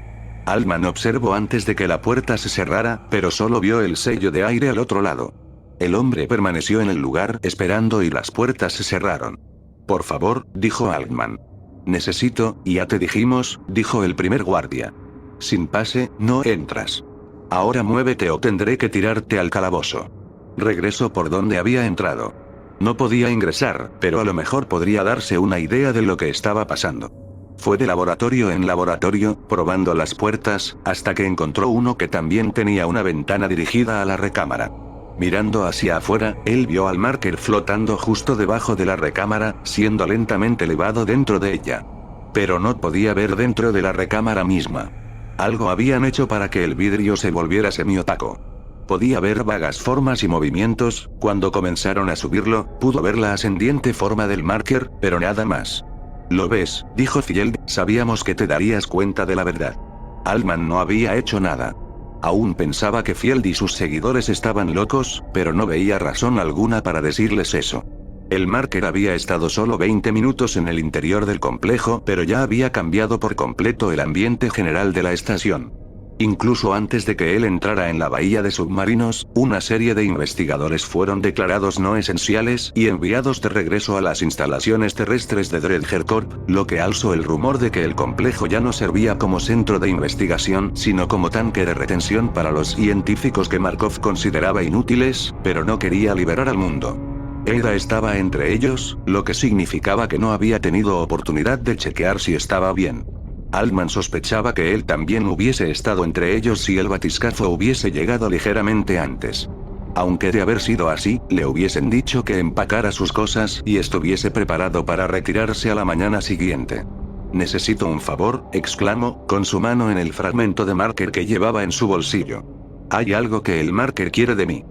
Altman observó antes de que la puerta se cerrara, pero solo vio el sello de aire al otro lado. El hombre permaneció en el lugar esperando y las puertas se cerraron. «Por favor», dijo Altman. «Necesito, ya te dijimos», dijo el primer guardia. «Sin pase, no entras. Ahora muévete o tendré que tirarte al calabozo». Regresó por donde había entrado. No podía ingresar, pero a lo mejor podría darse una idea de lo que estaba pasando. Fue de laboratorio en laboratorio, probando las puertas, hasta que encontró uno que también tenía una ventana dirigida a la recámara. Mirando hacia afuera, él vio al Marker flotando justo debajo de la recámara, siendo lentamente elevado dentro de ella. Pero no podía ver dentro de la recámara misma. Algo habían hecho para que el vidrio se volviera semiopaco. Podía ver vagas formas y movimientos. Cuando comenzaron a subirlo, pudo ver la ascendiente forma del Marker, pero nada más. «¿Lo ves?», dijo Field, «sabíamos que te darías cuenta de la verdad». Altman no había hecho nada. Aún pensaba que Field y sus seguidores estaban locos, pero no veía razón alguna para decirles eso. El Marker había estado solo 20 minutos en el interior del complejo, pero ya había cambiado por completo el ambiente general de la estación. Incluso antes de que él entrara en la bahía de submarinos, una serie de investigadores fueron declarados no esenciales y enviados de regreso a las instalaciones terrestres de Dredger Corp, lo que alzó el rumor de que el complejo ya no servía como centro de investigación, sino como tanque de retención para los científicos que Markov consideraba inútiles, pero no quería liberar al mundo. Ada estaba entre ellos, lo que significaba que no había tenido oportunidad de chequear si estaba bien. Altman sospechaba que él también hubiese estado entre ellos si el batiscafo hubiese llegado ligeramente antes. Aunque de haber sido así, le hubiesen dicho que empacara sus cosas y estuviese preparado para retirarse a la mañana siguiente. «Necesito un favor», exclamó, con su mano en el fragmento de Marker que llevaba en su bolsillo. «Hay algo que el Marker quiere de mí.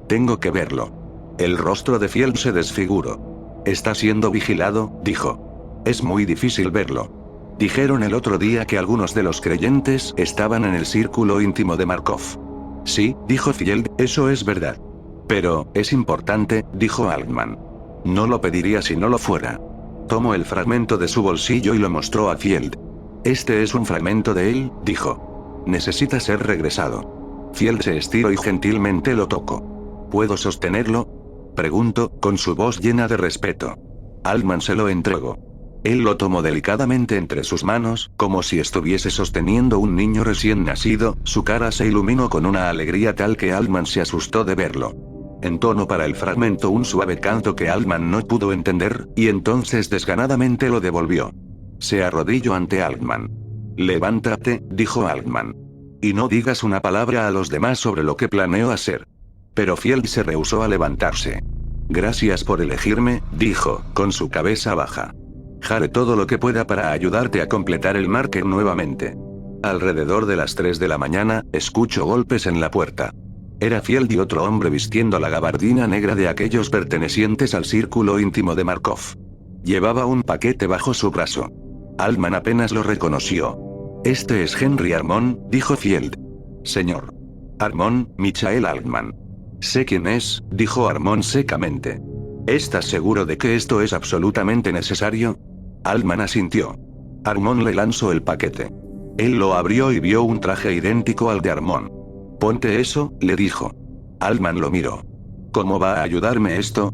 Tengo que verlo». El rostro de Field se desfiguró. «Está siendo vigilado», dijo. «Es muy difícil verlo. Dijeron el otro día que algunos de los creyentes estaban en el círculo íntimo de Markov». «Sí», dijo Field, «eso es verdad». «Pero, es importante», dijo Altman. «No lo pediría si no lo fuera». Tomó el fragmento de su bolsillo y lo mostró a Field. «Este es un fragmento de él», dijo. «Necesita ser regresado». Field se estiró y gentilmente lo tocó. ¿Puedo sostenerlo? Preguntó, con su voz llena de respeto. Altman se lo entregó. Él lo tomó delicadamente entre sus manos, como si estuviese sosteniendo un niño recién nacido. Su cara se iluminó con una alegría tal que Altman se asustó de verlo. Entonó para el fragmento un suave canto que Altman no pudo entender, y entonces desganadamente lo devolvió. Se arrodilló ante Altman. Levántate, dijo Altman. Y no digas una palabra a los demás sobre lo que planeo hacer. Pero Field se rehusó a levantarse. Gracias por elegirme, dijo, con su cabeza baja. Haré todo lo que pueda para ayudarte a completar el marker nuevamente. Alrededor de las 3 de la mañana, escucho golpes en la puerta. Era Field y otro hombre vistiendo la gabardina negra de aquellos pertenecientes al círculo íntimo de Markov. Llevaba un paquete bajo su brazo. Altman apenas lo reconoció. Este es Henry Harmon, dijo Field. Señor. Harmon, Michael Altman. Sé quién es, dijo Harmon secamente. ¿Estás seguro de que esto es absolutamente necesario? Altman asintió. Harmon le lanzó el paquete. Él lo abrió y vio un traje idéntico al de Harmon. Ponte eso, le dijo. Altman lo miró. ¿Cómo va a ayudarme esto?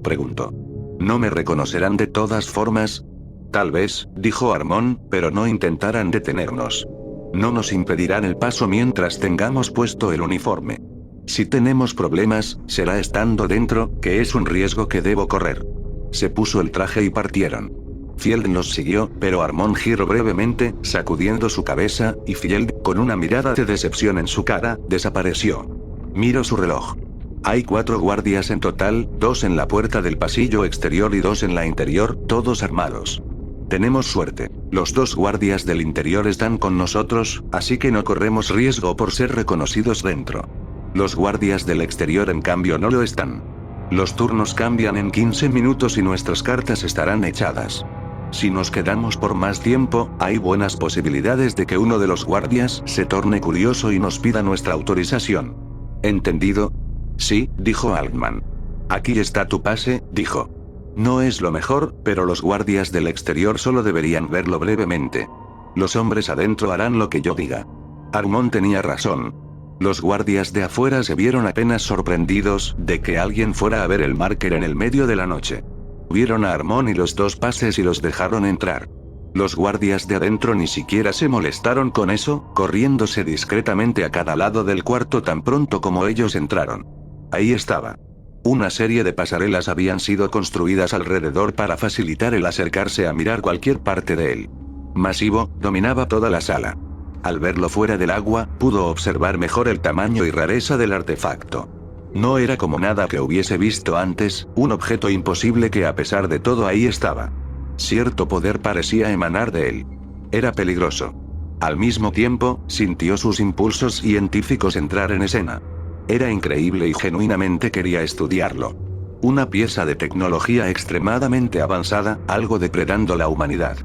Preguntó. ¿No me reconocerán de todas formas? Tal vez, dijo Harmon, pero no intentarán detenernos. No nos impedirán el paso mientras tengamos puesto el uniforme. Si tenemos problemas, será estando dentro, que es un riesgo que debo correr. Se puso el traje y partieron. Field los siguió, pero Harmon giró brevemente, sacudiendo su cabeza, y Field, con una mirada de decepción en su cara, desapareció. Miró su reloj. Hay 4 guardias en total, 2 en la puerta del pasillo exterior y 2 en la interior, todos armados. Tenemos suerte. Los 2 guardias del interior están con nosotros, así que no corremos riesgo por ser reconocidos dentro. Los guardias del exterior en cambio no lo están. Los turnos cambian en 15 minutos y nuestras cartas estarán echadas. Si nos quedamos por más tiempo, hay buenas posibilidades de que uno de los guardias se torne curioso y nos pida nuestra autorización. ¿Entendido? Sí, dijo Altman. Aquí está tu pase, dijo. No es lo mejor, pero los guardias del exterior solo deberían verlo brevemente. Los hombres adentro harán lo que yo diga. Harmon tenía razón. Los guardias de afuera se vieron apenas sorprendidos de que alguien fuera a ver el marker en el medio de la noche. Vieron a Harmon y los 2 pases y los dejaron entrar. Los guardias de adentro ni siquiera se molestaron con eso, corriéndose discretamente a cada lado del cuarto tan pronto como ellos entraron. Ahí estaba. Una serie de pasarelas habían sido construidas alrededor para facilitar el acercarse a mirar cualquier parte de él. Masivo, dominaba toda la sala. Al verlo fuera del agua, pudo observar mejor el tamaño y rareza del artefacto. No era como nada que hubiese visto antes, un objeto imposible que a pesar de todo ahí estaba. Cierto poder parecía emanar de él. Era peligroso. Al mismo tiempo, sintió sus impulsos científicos entrar en escena. Era increíble y genuinamente quería estudiarlo. Una pieza de tecnología extremadamente avanzada, algo depredando la humanidad.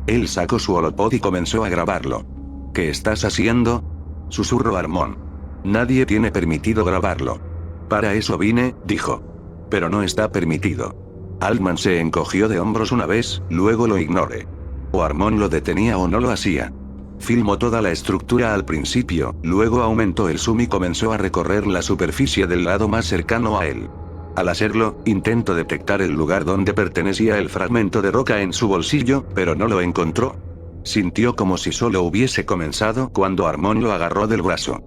Él sacó su holopod y comenzó a grabarlo. ¿Qué estás haciendo? Susurró Harmon. Nadie tiene permitido grabarlo. Para eso vine, dijo. Pero no está permitido. Altman se encogió de hombros una vez, luego lo ignoré. O Harmon lo detenía o no lo hacía. Filmó toda la estructura al principio, luego aumentó el zoom y comenzó a recorrer la superficie del lado más cercano a él. Al hacerlo, intentó detectar el lugar donde pertenecía el fragmento de roca en su bolsillo, pero no lo encontró. Sintió como si solo hubiese comenzado cuando Harmon lo agarró del brazo.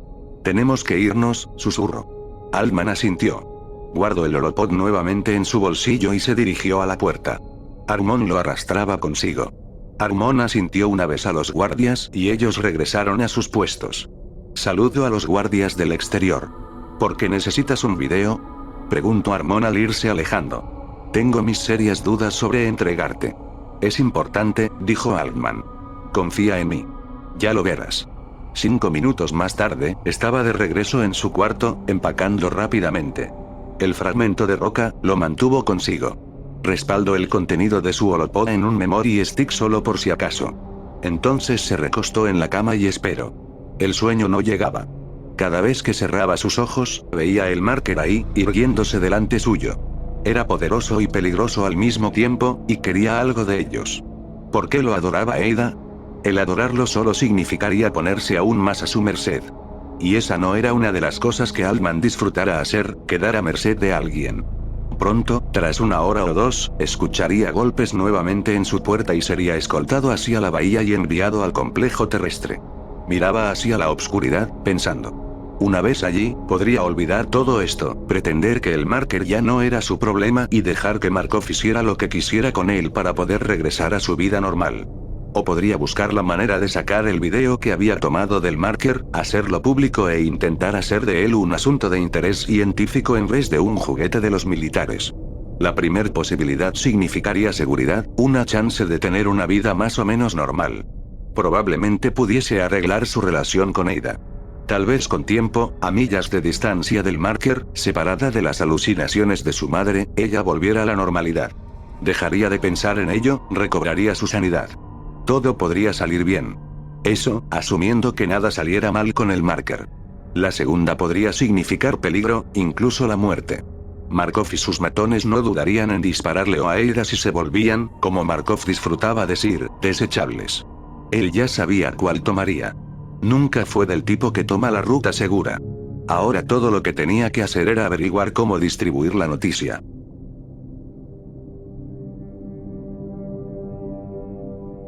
Tenemos que irnos, susurró. Altman asintió. Guardó el holopod nuevamente en su bolsillo y se dirigió a la puerta. Harmon lo arrastraba consigo. Harmon asintió una vez a los guardias y ellos regresaron a sus puestos. Saludó a los guardias del exterior. ¿Por qué necesitas un video? Preguntó Harmon al irse alejando. Tengo mis serias dudas sobre entregarte. Es importante, dijo Altman. Confía en mí. Ya lo verás. 5 minutos más tarde, estaba de regreso en su cuarto, empacando rápidamente. El fragmento de roca, lo mantuvo consigo. Respaldó el contenido de su holopod en un memory stick solo por si acaso. Entonces se recostó en la cama y esperó. El sueño no llegaba. Cada vez que cerraba sus ojos, veía el marker ahí, irguiéndose delante suyo. Era poderoso y peligroso al mismo tiempo, y quería algo de ellos. ¿Por qué lo adoraba Ada? El adorarlo solo significaría ponerse aún más a su merced. Y esa no era una de las cosas que Altman disfrutara hacer, quedar a merced de alguien. Pronto, tras una hora o dos, escucharía golpes nuevamente en su puerta y sería escoltado hacia la bahía y enviado al complejo terrestre. Miraba hacia la obscuridad, pensando. Una vez allí, podría olvidar todo esto, pretender que el marker ya no era su problema y dejar que Markov hiciera lo que quisiera con él para poder regresar a su vida normal. O podría buscar la manera de sacar el video que había tomado del marker, hacerlo público e intentar hacer de él un asunto de interés científico en vez de un juguete de los militares. La primer posibilidad significaría seguridad, una chance de tener una vida más o menos normal. Probablemente pudiese arreglar su relación con Ada. Tal vez con tiempo, a millas de distancia del marker, separada de las alucinaciones de su madre, ella volviera a la normalidad. Dejaría de pensar en ello, recobraría su sanidad. Todo podría salir bien. Eso, asumiendo que nada saliera mal con el marker. La segunda podría significar peligro, incluso la muerte. Markov y sus matones no dudarían en dispararle a Ada si se volvían, como Markov disfrutaba decir, desechables. Él ya sabía cuál tomaría. Nunca fue del tipo que toma la ruta segura. Ahora todo lo que tenía que hacer era averiguar cómo distribuir la noticia.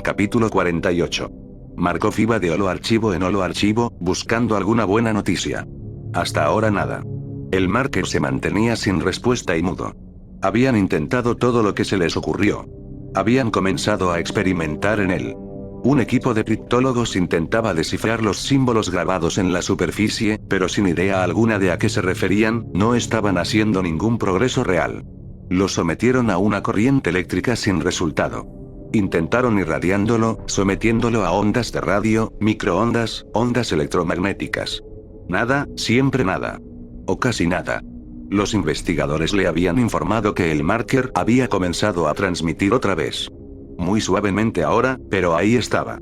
Capítulo 48. Markov iba de holo archivo en holo archivo, buscando alguna buena noticia. Hasta ahora nada. El marker se mantenía sin respuesta y mudo. Habían intentado todo lo que se les ocurrió. Habían comenzado a experimentar en él. Un equipo de criptólogos intentaba descifrar los símbolos grabados en la superficie, pero sin idea alguna de a qué se referían, no estaban haciendo ningún progreso real. Lo sometieron a una corriente eléctrica sin resultado. Intentaron irradiándolo, sometiéndolo a ondas de radio, microondas, ondas electromagnéticas. Nada, siempre nada. O casi nada. Los investigadores le habían informado que el marker había comenzado a transmitir otra vez. Muy suavemente ahora, pero ahí estaba.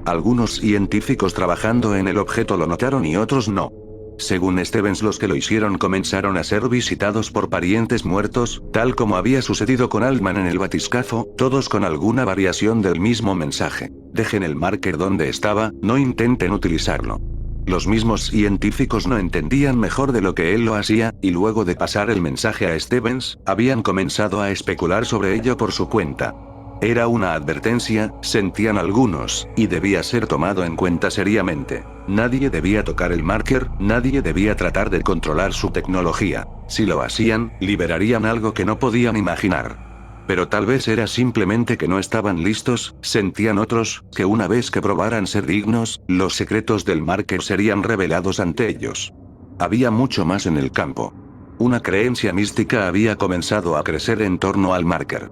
Algunos científicos trabajando en el objeto lo notaron y otros no. Según Stevens, los que lo hicieron comenzaron a ser visitados por parientes muertos, tal como había sucedido con Altman en el batiscafo, todos con alguna variación del mismo mensaje. Dejen el marker donde estaba, no intenten utilizarlo. Los mismos científicos no entendían mejor de lo que él lo hacía, y luego de pasar el mensaje a Stevens, habían comenzado a especular sobre ello por su cuenta. Era una advertencia, sentían algunos, y debía ser tomado en cuenta seriamente. Nadie debía tocar el marker, nadie debía tratar de controlar su tecnología. Si lo hacían, liberarían algo que no podían imaginar. Pero tal vez era simplemente que no estaban listos, sentían otros, que una vez que probaran ser dignos, los secretos del marker serían revelados ante ellos. Había mucho más en el campo. Una creencia mística había comenzado a crecer en torno al marker.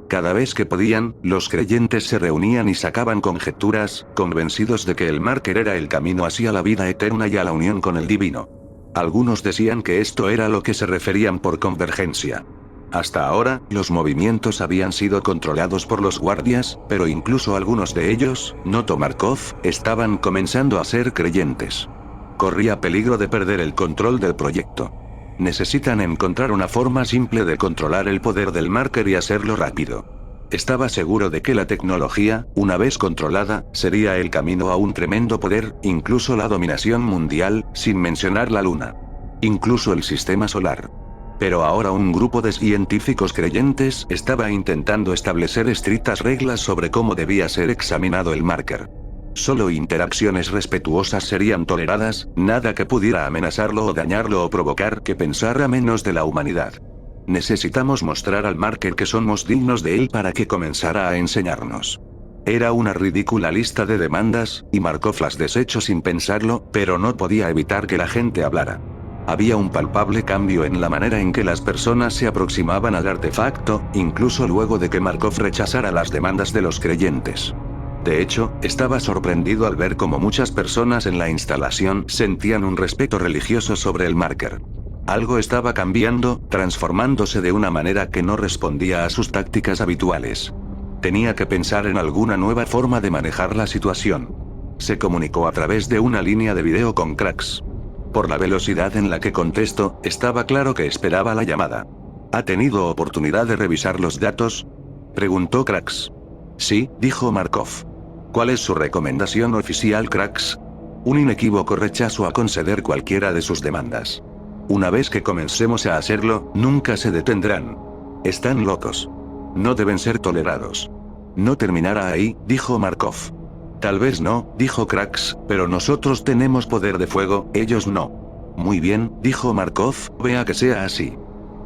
Cada vez que podían, los creyentes se reunían y sacaban conjeturas, convencidos de que el marker era el camino hacia la vida eterna y a la unión con el divino. Algunos decían que esto era lo que se referían por convergencia. Hasta ahora, los movimientos habían sido controlados por los guardias, pero incluso algunos de ellos, noto Markov, estaban comenzando a ser creyentes. Corría peligro de perder el control del proyecto. Necesitan encontrar una forma simple de controlar el poder del marker y hacerlo rápido. Estaba seguro de que la tecnología, una vez controlada, sería el camino a un tremendo poder, incluso la dominación mundial, sin mencionar la luna. Incluso el sistema solar. Pero ahora un grupo de científicos creyentes estaba intentando establecer estrictas reglas sobre cómo debía ser examinado el marker. Solo interacciones respetuosas serían toleradas, nada que pudiera amenazarlo o dañarlo o provocar que pensara menos de la humanidad. Necesitamos mostrar al marker que somos dignos de él para que comenzara a enseñarnos. Era una ridícula lista de demandas, y Markov las desechó sin pensarlo, pero no podía evitar que la gente hablara. Había un palpable cambio en la manera en que las personas se aproximaban al artefacto, incluso luego de que Markov rechazara las demandas de los creyentes. De hecho, estaba sorprendido al ver cómo muchas personas en la instalación sentían un respeto religioso sobre el marker. Algo estaba cambiando, transformándose de una manera que no respondía a sus tácticas habituales. Tenía que pensar en alguna nueva forma de manejar la situación. Se comunicó a través de una línea de video con Krax. Por la velocidad en la que contestó, estaba claro que esperaba la llamada. ¿Ha tenido oportunidad de revisar los datos?, preguntó Krax. Sí, dijo Markov. ¿Cuál es su recomendación oficial, Krax? Un inequívoco rechazo a conceder cualquiera de sus demandas. Una vez que comencemos a hacerlo, nunca se detendrán. Están locos. No deben ser tolerados. No terminará ahí, dijo Markov. Tal vez no, dijo Krax, pero nosotros tenemos poder de fuego, ellos no. Muy bien, dijo Markov, vea que sea así.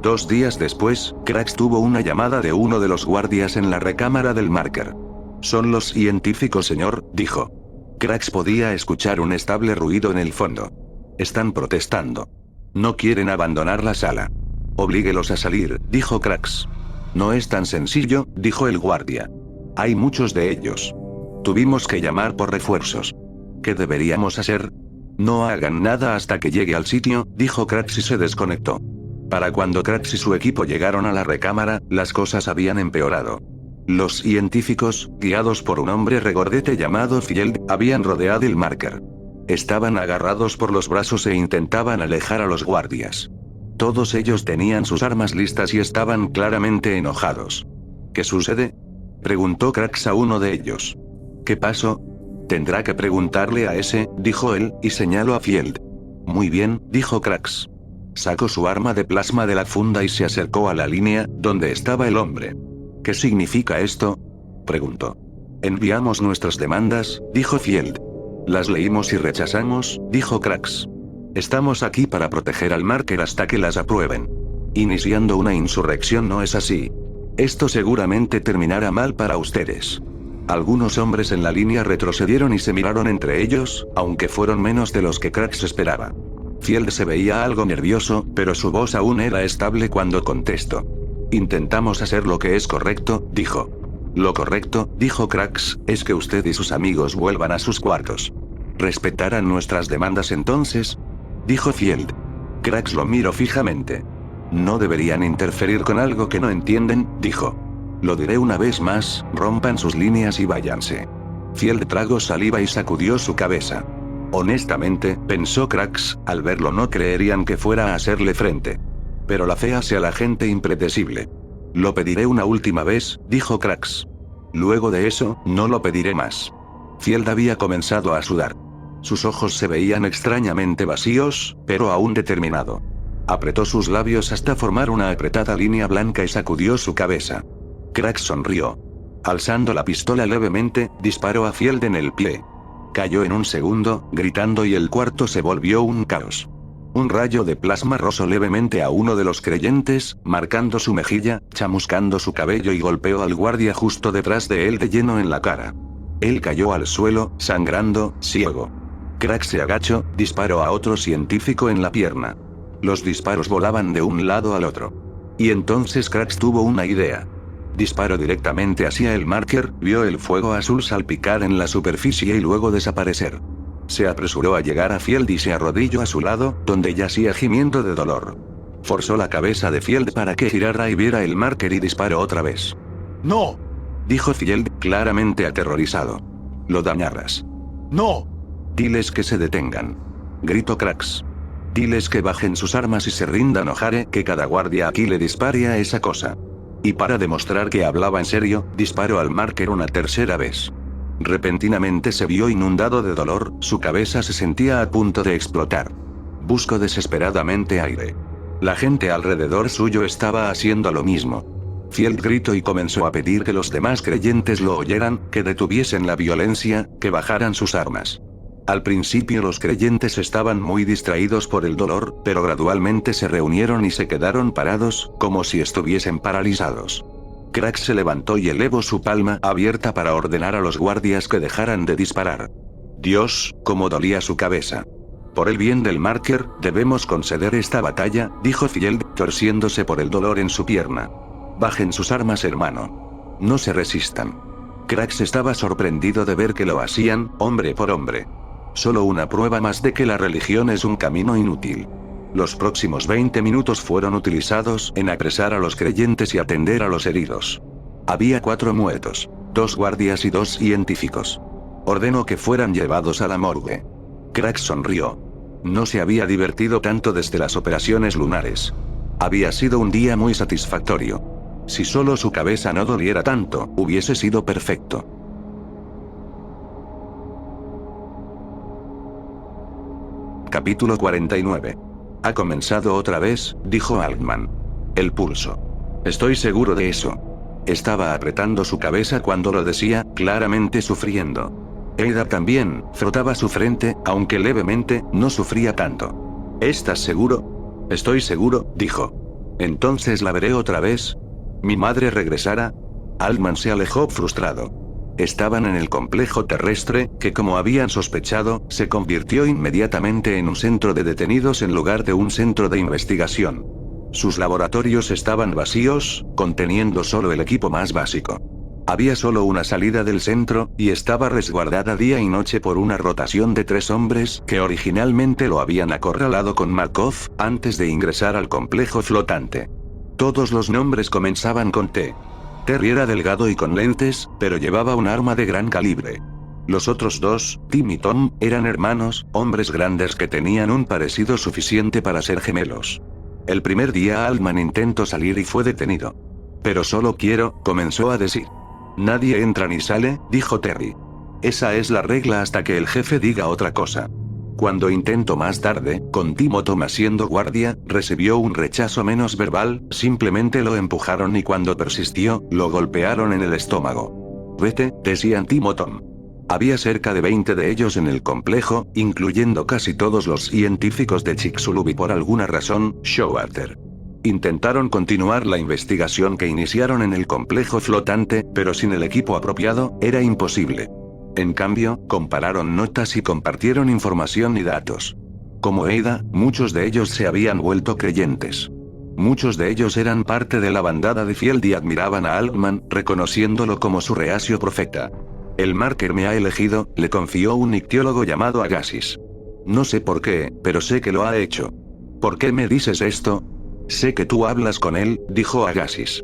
2 días después, Krax tuvo una llamada de uno de los guardias en la recámara del Marker. Son los científicos, señor, dijo. Krax podía escuchar un estable ruido en el fondo. Están protestando. No quieren abandonar la sala. Oblíguelos a salir, dijo Krax. No es tan sencillo, dijo el guardia. Hay muchos de ellos. Tuvimos que llamar por refuerzos. ¿Qué deberíamos hacer? No hagan nada hasta que llegue al sitio, dijo Krax y se desconectó. Para cuando Krax y su equipo llegaron a la recámara, las cosas habían empeorado. Los científicos, guiados por un hombre regordete llamado Field, habían rodeado el Marker. Estaban agarrados por los brazos e intentaban alejar a los guardias. Todos ellos tenían sus armas listas y estaban claramente enojados. ¿Qué sucede?, preguntó Krax a uno de ellos. ¿Qué pasó? Tendrá que preguntarle a ese, dijo él, y señaló a Field. Muy bien, dijo Krax. Sacó su arma de plasma de la funda y se acercó a la línea, donde estaba el hombre. ¿Qué significa esto?, preguntó. Enviamos nuestras demandas, dijo Field. Las leímos y rechazamos, dijo Krax. Estamos aquí para proteger al Marker hasta que las aprueben. Iniciando una insurrección no es así. Esto seguramente terminará mal para ustedes. Algunos hombres en la línea retrocedieron y se miraron entre ellos, aunque fueron menos de los que Krax esperaba. Field se veía algo nervioso, pero su voz aún era estable cuando contestó. Intentamos hacer lo que es correcto, dijo. Lo correcto, dijo Krax, es que usted y sus amigos vuelvan a sus cuartos. ¿Respetarán nuestras demandas entonces?, dijo Field. Krax lo miró fijamente. No deberían interferir con algo que no entienden, dijo. Lo diré una vez más, rompan sus líneas y váyanse. Field tragó saliva y sacudió su cabeza. Honestamente, pensó Krax, al verlo no creerían que fuera a hacerle frente. Pero la fe hace a la gente impredecible. Lo pediré una última vez, dijo Krax. Luego de eso, no lo pediré más. Field había comenzado a sudar. Sus ojos se veían extrañamente vacíos, pero aún determinado. Apretó sus labios hasta formar una apretada línea blanca y sacudió su cabeza. Krax sonrió. Alzando la pistola levemente, disparó a Field en el pie. Cayó en un segundo, gritando y el cuarto se volvió un caos. Un rayo de plasma rozó levemente a uno de los creyentes, marcando su mejilla, chamuscando su cabello y golpeó al guardia justo detrás de él de lleno en la cara. Él cayó al suelo, sangrando, ciego. Krax se agachó, disparó a otro científico en la pierna. Los disparos volaban de un lado al otro. Y entonces Krax tuvo una idea. Disparó directamente hacia el Marker, vio el fuego azul salpicar en la superficie y luego desaparecer. Se apresuró a llegar a Field y se arrodilló a su lado, donde yacía gimiendo de dolor. Forzó la cabeza de Field para que girara y viera el Marker y disparó otra vez. ¡No!, dijo Field, claramente aterrorizado. Lo dañarás. ¡No! Diles que se detengan. Gritó Krax. Diles que bajen sus armas y se rindan o haré que cada guardia aquí le dispare a esa cosa. Y para demostrar que hablaba en serio, disparó al Marker una tercera vez. Repentinamente se vio inundado de dolor, su cabeza se sentía a punto de explotar. Buscó desesperadamente aire. La gente alrededor suyo estaba haciendo lo mismo. Field gritó y comenzó a pedir que los demás creyentes lo oyeran, que detuviesen la violencia, que bajaran sus armas. Al principio los creyentes estaban muy distraídos por el dolor, pero gradualmente se reunieron y se quedaron parados, como si estuviesen paralizados. Krax se levantó y elevó su palma abierta para ordenar a los guardias que dejaran de disparar. Dios, cómo dolía su cabeza. Por el bien del Marker, debemos conceder esta batalla, dijo Field, torciéndose por el dolor en su pierna. Bajen sus armas, hermano. No se resistan. Krax estaba sorprendido de ver que lo hacían, hombre por hombre. Solo una prueba más de que la religión es un camino inútil. Los próximos 20 minutos fueron utilizados en apresar a los creyentes y atender a los heridos. Había 4 muertos, 2 guardias y 2 científicos. Ordenó que fueran llevados a la morgue. Krax sonrió. No se había divertido tanto desde las operaciones lunares. Había sido un día muy satisfactorio. Si solo su cabeza no doliera tanto, hubiese sido perfecto. Capítulo 49. Ha comenzado otra vez, dijo Altman. El pulso. Estoy seguro de eso. Estaba apretando su cabeza cuando lo decía, claramente sufriendo. Ada también, frotaba su frente, aunque levemente, no sufría tanto. ¿Estás seguro? Estoy seguro, dijo. Entonces la veré otra vez. ¿Mi madre regresará? Altman se alejó frustrado. Estaban en el complejo terrestre, que como habían sospechado, se convirtió inmediatamente en un centro de detenidos en lugar de un centro de investigación. Sus laboratorios estaban vacíos, conteniendo solo el equipo más básico. Había solo una salida del centro, y estaba resguardada día y noche por una rotación de 3 hombres que originalmente lo habían acorralado con Markov, antes de ingresar al complejo flotante. Todos los nombres comenzaban con T. Terry era delgado y con lentes, pero llevaba un arma de gran calibre. Los otros dos, Tim y Tom, eran hermanos, hombres grandes que tenían un parecido suficiente para ser gemelos. El primer día Altman intentó salir y fue detenido. Pero solo quiero, comenzó a decir. Nadie entra ni sale, dijo Terry. Esa es la regla hasta que el jefe diga otra cosa. Cuando intentó más tarde, con Tim o Tom haciendo guardia, recibió un rechazo menos verbal, simplemente lo empujaron y cuando persistió, lo golpearon en el estómago. Vete, decían Tim o Tom. Había cerca de 20 de ellos en el complejo, incluyendo casi todos los científicos de Chicxulub y por alguna razón, Showalter. Intentaron continuar la investigación que iniciaron en el complejo flotante, pero sin el equipo apropiado, era imposible. En cambio, compararon notas y compartieron información y datos. Como Ada, muchos de ellos se habían vuelto creyentes. Muchos de ellos eran parte de la bandada de Field y admiraban a Altman, reconociéndolo como su reacio profeta. El marker me ha elegido, le confió un ictiólogo llamado Agassiz. No sé por qué, pero sé que lo ha hecho. ¿Por qué me dices esto? Sé que tú hablas con él, dijo Agassiz.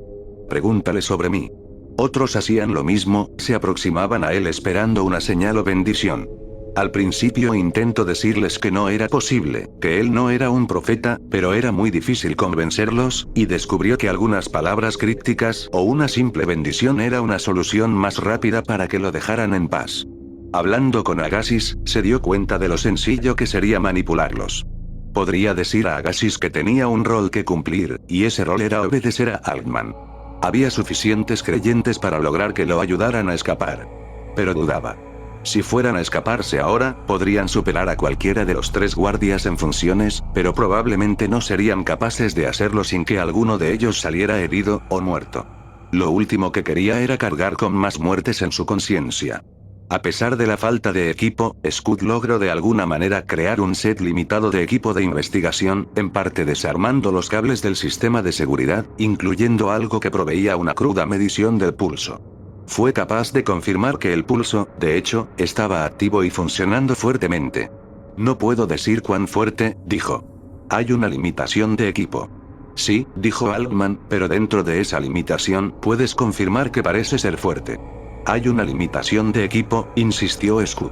Pregúntale sobre mí. Otros hacían lo mismo, se aproximaban a él esperando una señal o bendición. Al principio intentó decirles que no era posible, que él no era un profeta, pero era muy difícil convencerlos, y descubrió que algunas palabras crípticas o una simple bendición era una solución más rápida para que lo dejaran en paz. Hablando con Agassiz, se dio cuenta de lo sencillo que sería manipularlos. Podría decir a Agassiz que tenía un rol que cumplir, y ese rol era obedecer a Altman. Había suficientes creyentes para lograr que lo ayudaran a escapar. Pero dudaba. Si fueran a escaparse ahora, podrían superar a cualquiera de los 3 guardias en funciones, pero probablemente no serían capaces de hacerlo sin que alguno de ellos saliera herido o muerto. Lo último que quería era cargar con más muertes en su conciencia. A pesar de la falta de equipo, Scud logró de alguna manera crear un set limitado de equipo de investigación, en parte desarmando los cables del sistema de seguridad, incluyendo algo que proveía una cruda medición del pulso. Fue capaz de confirmar que el pulso, de hecho, estaba activo y funcionando fuertemente. No puedo decir cuán fuerte, dijo. Hay una limitación de equipo. Sí, dijo Altman, pero dentro de esa limitación, puedes confirmar que parece ser fuerte. Hay una limitación de equipo, insistió Scud.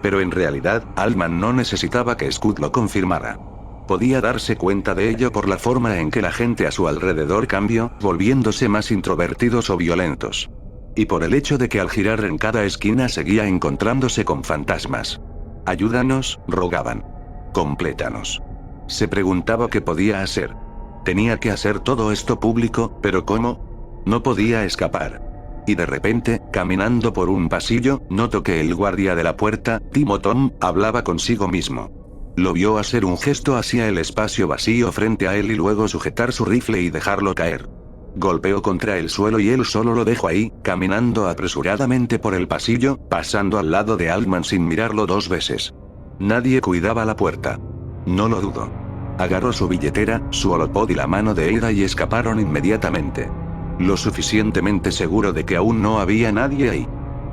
Pero en realidad, Altman no necesitaba que Scud lo confirmara. Podía darse cuenta de ello por la forma en que la gente a su alrededor cambió, volviéndose más introvertidos o violentos. Y por el hecho de que al girar en cada esquina seguía encontrándose con fantasmas. Ayúdanos, rogaban. Complétanos. Se preguntaba qué podía hacer. Tenía que hacer todo esto público, pero ¿cómo? No podía escapar. Y de repente, caminando por un pasillo, notó que el guardia de la puerta, Tim o Tom, hablaba consigo mismo. Lo vio hacer un gesto hacia el espacio vacío frente a él y luego sujetar su rifle y dejarlo caer. Golpeó contra el suelo y él solo lo dejó ahí, caminando apresuradamente por el pasillo, pasando al lado de Altman sin mirarlo 2 veces. Nadie cuidaba la puerta. No lo dudo. Agarró su billetera, su holopod y la mano de Ada y escaparon inmediatamente. Lo suficientemente seguro de que aún no había nadie ahí.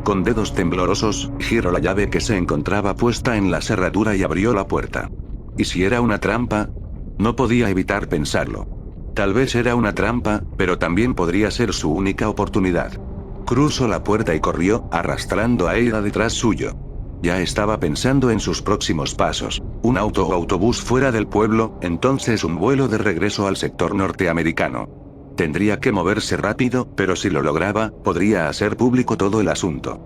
Con dedos temblorosos, giró la llave que se encontraba puesta en la cerradura y abrió la puerta. ¿Y si era una trampa? No podía evitar pensarlo. Tal vez era una trampa, pero también podría ser su única oportunidad. Cruzó la puerta y corrió, arrastrando a Ada detrás suyo. Ya estaba pensando en sus próximos pasos. Un auto o autobús fuera del pueblo, entonces un vuelo de regreso al sector norteamericano. Tendría que moverse rápido, pero si lo lograba, podría hacer público todo el asunto.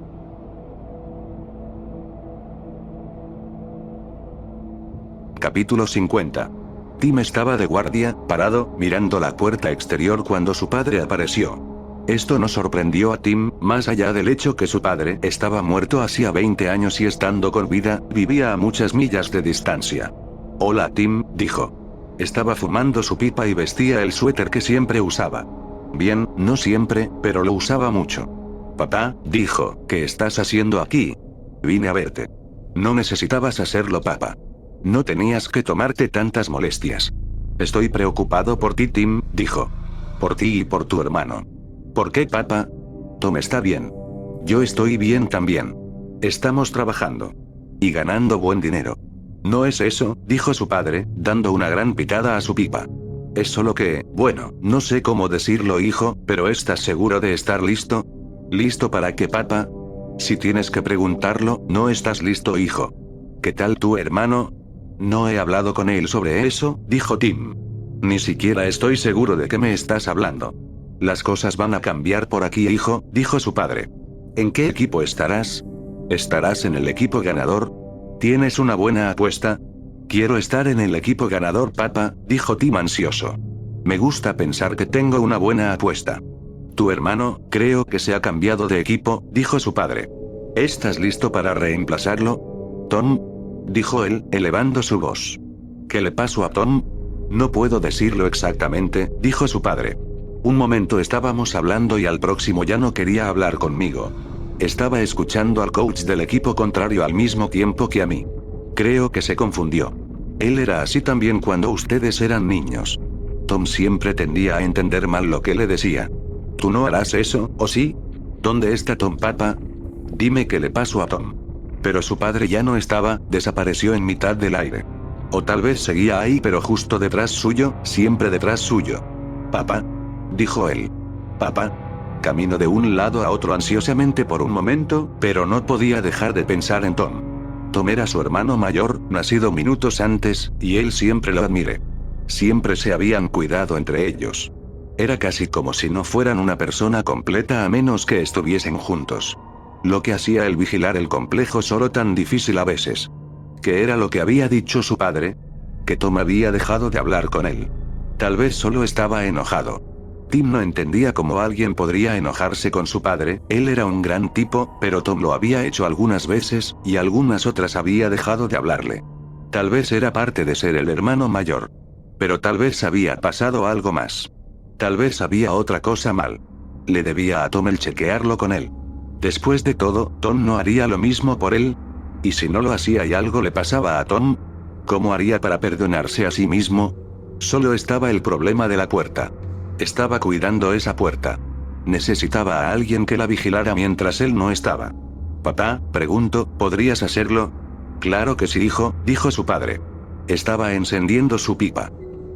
Capítulo 50. Tim estaba de guardia, parado, mirando la puerta exterior cuando su padre apareció. Esto no sorprendió a Tim, más allá del hecho que su padre estaba muerto hacía 20 años y estando con vida, vivía a muchas millas de distancia. Hola Tim, dijo. Estaba fumando su pipa y vestía el suéter que siempre usaba. Bien, no siempre, pero lo usaba mucho. Papá, dijo, ¿qué estás haciendo aquí? Vine a verte. No necesitabas hacerlo, papá. No tenías que tomarte tantas molestias. Estoy preocupado por ti, Tim, dijo. Por ti y por tu hermano. ¿Por qué, papá? Tom está bien. Yo estoy bien también. Estamos trabajando. Y ganando buen dinero. No es eso, dijo su padre, dando una gran pitada a su pipa. Es solo que, bueno, no sé cómo decirlo, hijo, pero ¿estás seguro de estar listo? ¿Listo para qué, papá? Si tienes que preguntarlo, no estás listo, hijo. ¿Qué tal tu hermano? No he hablado con él sobre eso, dijo Tim. Ni siquiera estoy seguro de qué me estás hablando. Las cosas van a cambiar por aquí, hijo, dijo su padre. ¿En qué equipo estarás? ¿Estarás en el equipo ganador? ¿Tienes una buena apuesta? Quiero estar en el equipo ganador, papá, dijo Tim ansioso. Me gusta pensar que tengo una buena apuesta. Tu hermano, creo que se ha cambiado de equipo, dijo su padre. ¿Estás listo para reemplazarlo? Tom, dijo él, elevando su voz. ¿Qué le pasó a Tom? No puedo decirlo exactamente, dijo su padre. Un momento estábamos hablando y al próximo ya no quería hablar conmigo. Estaba escuchando al coach del equipo contrario al mismo tiempo que a mí. Creo que se confundió. Él era así también cuando ustedes eran niños. Tom siempre tendía a entender mal lo que le decía. ¿Tú no harás eso, o sí? ¿Dónde está Tom, papá? Dime qué le pasó a Tom. Pero su padre ya no estaba, desapareció en mitad del aire. O tal vez seguía ahí pero justo detrás suyo, siempre detrás suyo. Papá, dijo él. Papá. Caminó de un lado a otro ansiosamente por un momento, pero no podía dejar de pensar en Tom. Tom era su hermano mayor, nacido minutos antes, y él siempre lo admiré. Siempre se habían cuidado entre ellos. Era casi como si no fueran una persona completa a menos que estuviesen juntos. Lo que hacía el vigilar el complejo solo tan difícil a veces. ¿Qué era lo que había dicho su padre? Que Tom había dejado de hablar con él. Tal vez solo estaba enojado. Tim no entendía cómo alguien podría enojarse con su padre, él era un gran tipo, pero Tom lo había hecho algunas veces, y algunas otras había dejado de hablarle. Tal vez era parte de ser el hermano mayor. Pero tal vez había pasado algo más. Tal vez había otra cosa mal. Le debía a Tom el chequearlo con él. Después de todo, Tom no haría lo mismo por él. ¿Y si no lo hacía y algo le pasaba a Tom? ¿Cómo haría para perdonarse a sí mismo? Solo estaba el problema de la puerta. Estaba cuidando esa puerta. Necesitaba a alguien que la vigilara mientras él no estaba. Papá, preguntó, ¿podrías hacerlo? Claro que sí, hijo, dijo su padre. Estaba encendiendo su pipa.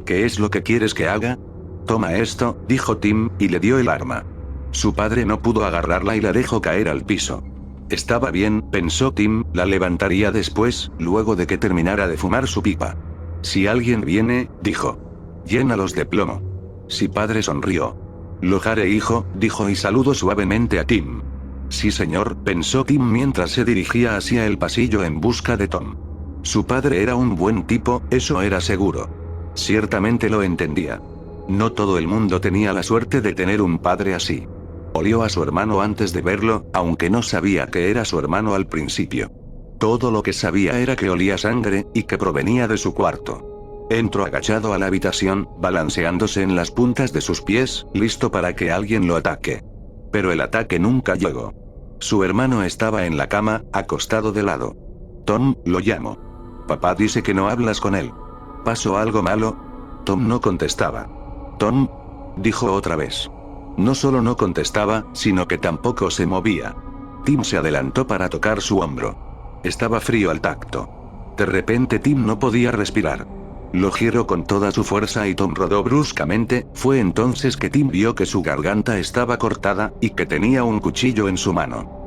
¿Qué es lo que quieres que haga? Toma esto, dijo Tim, y le dio el arma. Su padre no pudo agarrarla y la dejó caer al piso. Estaba bien, pensó Tim, la levantaría después, luego de que terminara de fumar su pipa. Si alguien viene, dijo. Llénalos de plomo. Sí, padre, sonrió. Lo haré, hijo, dijo y saludó suavemente a Tim. Sí, señor, pensó Tim mientras se dirigía hacia el pasillo en busca de Tom. Su padre era un buen tipo, eso era seguro. Ciertamente lo entendía. No todo el mundo tenía la suerte de tener un padre así. Olió a su hermano antes de verlo, aunque no sabía que era su hermano al principio. Todo lo que sabía era que olía sangre, y que provenía de su cuarto. Entró agachado a la habitación, balanceándose en las puntas de sus pies, listo para que alguien lo ataque. Pero el ataque nunca llegó. Su hermano estaba en la cama, acostado de lado. Tom, lo llamo. Papá dice que no hablas con él. ¿Pasó algo malo? Tom no contestaba. Tom, dijo otra vez. No solo no contestaba, sino que tampoco se movía. Tim se adelantó para tocar su hombro. Estaba frío al tacto. De repente Tim no podía respirar. Lo giró con toda su fuerza y Tom rodó bruscamente, fue entonces que Tim vio que su garganta estaba cortada, y que tenía un cuchillo en su mano.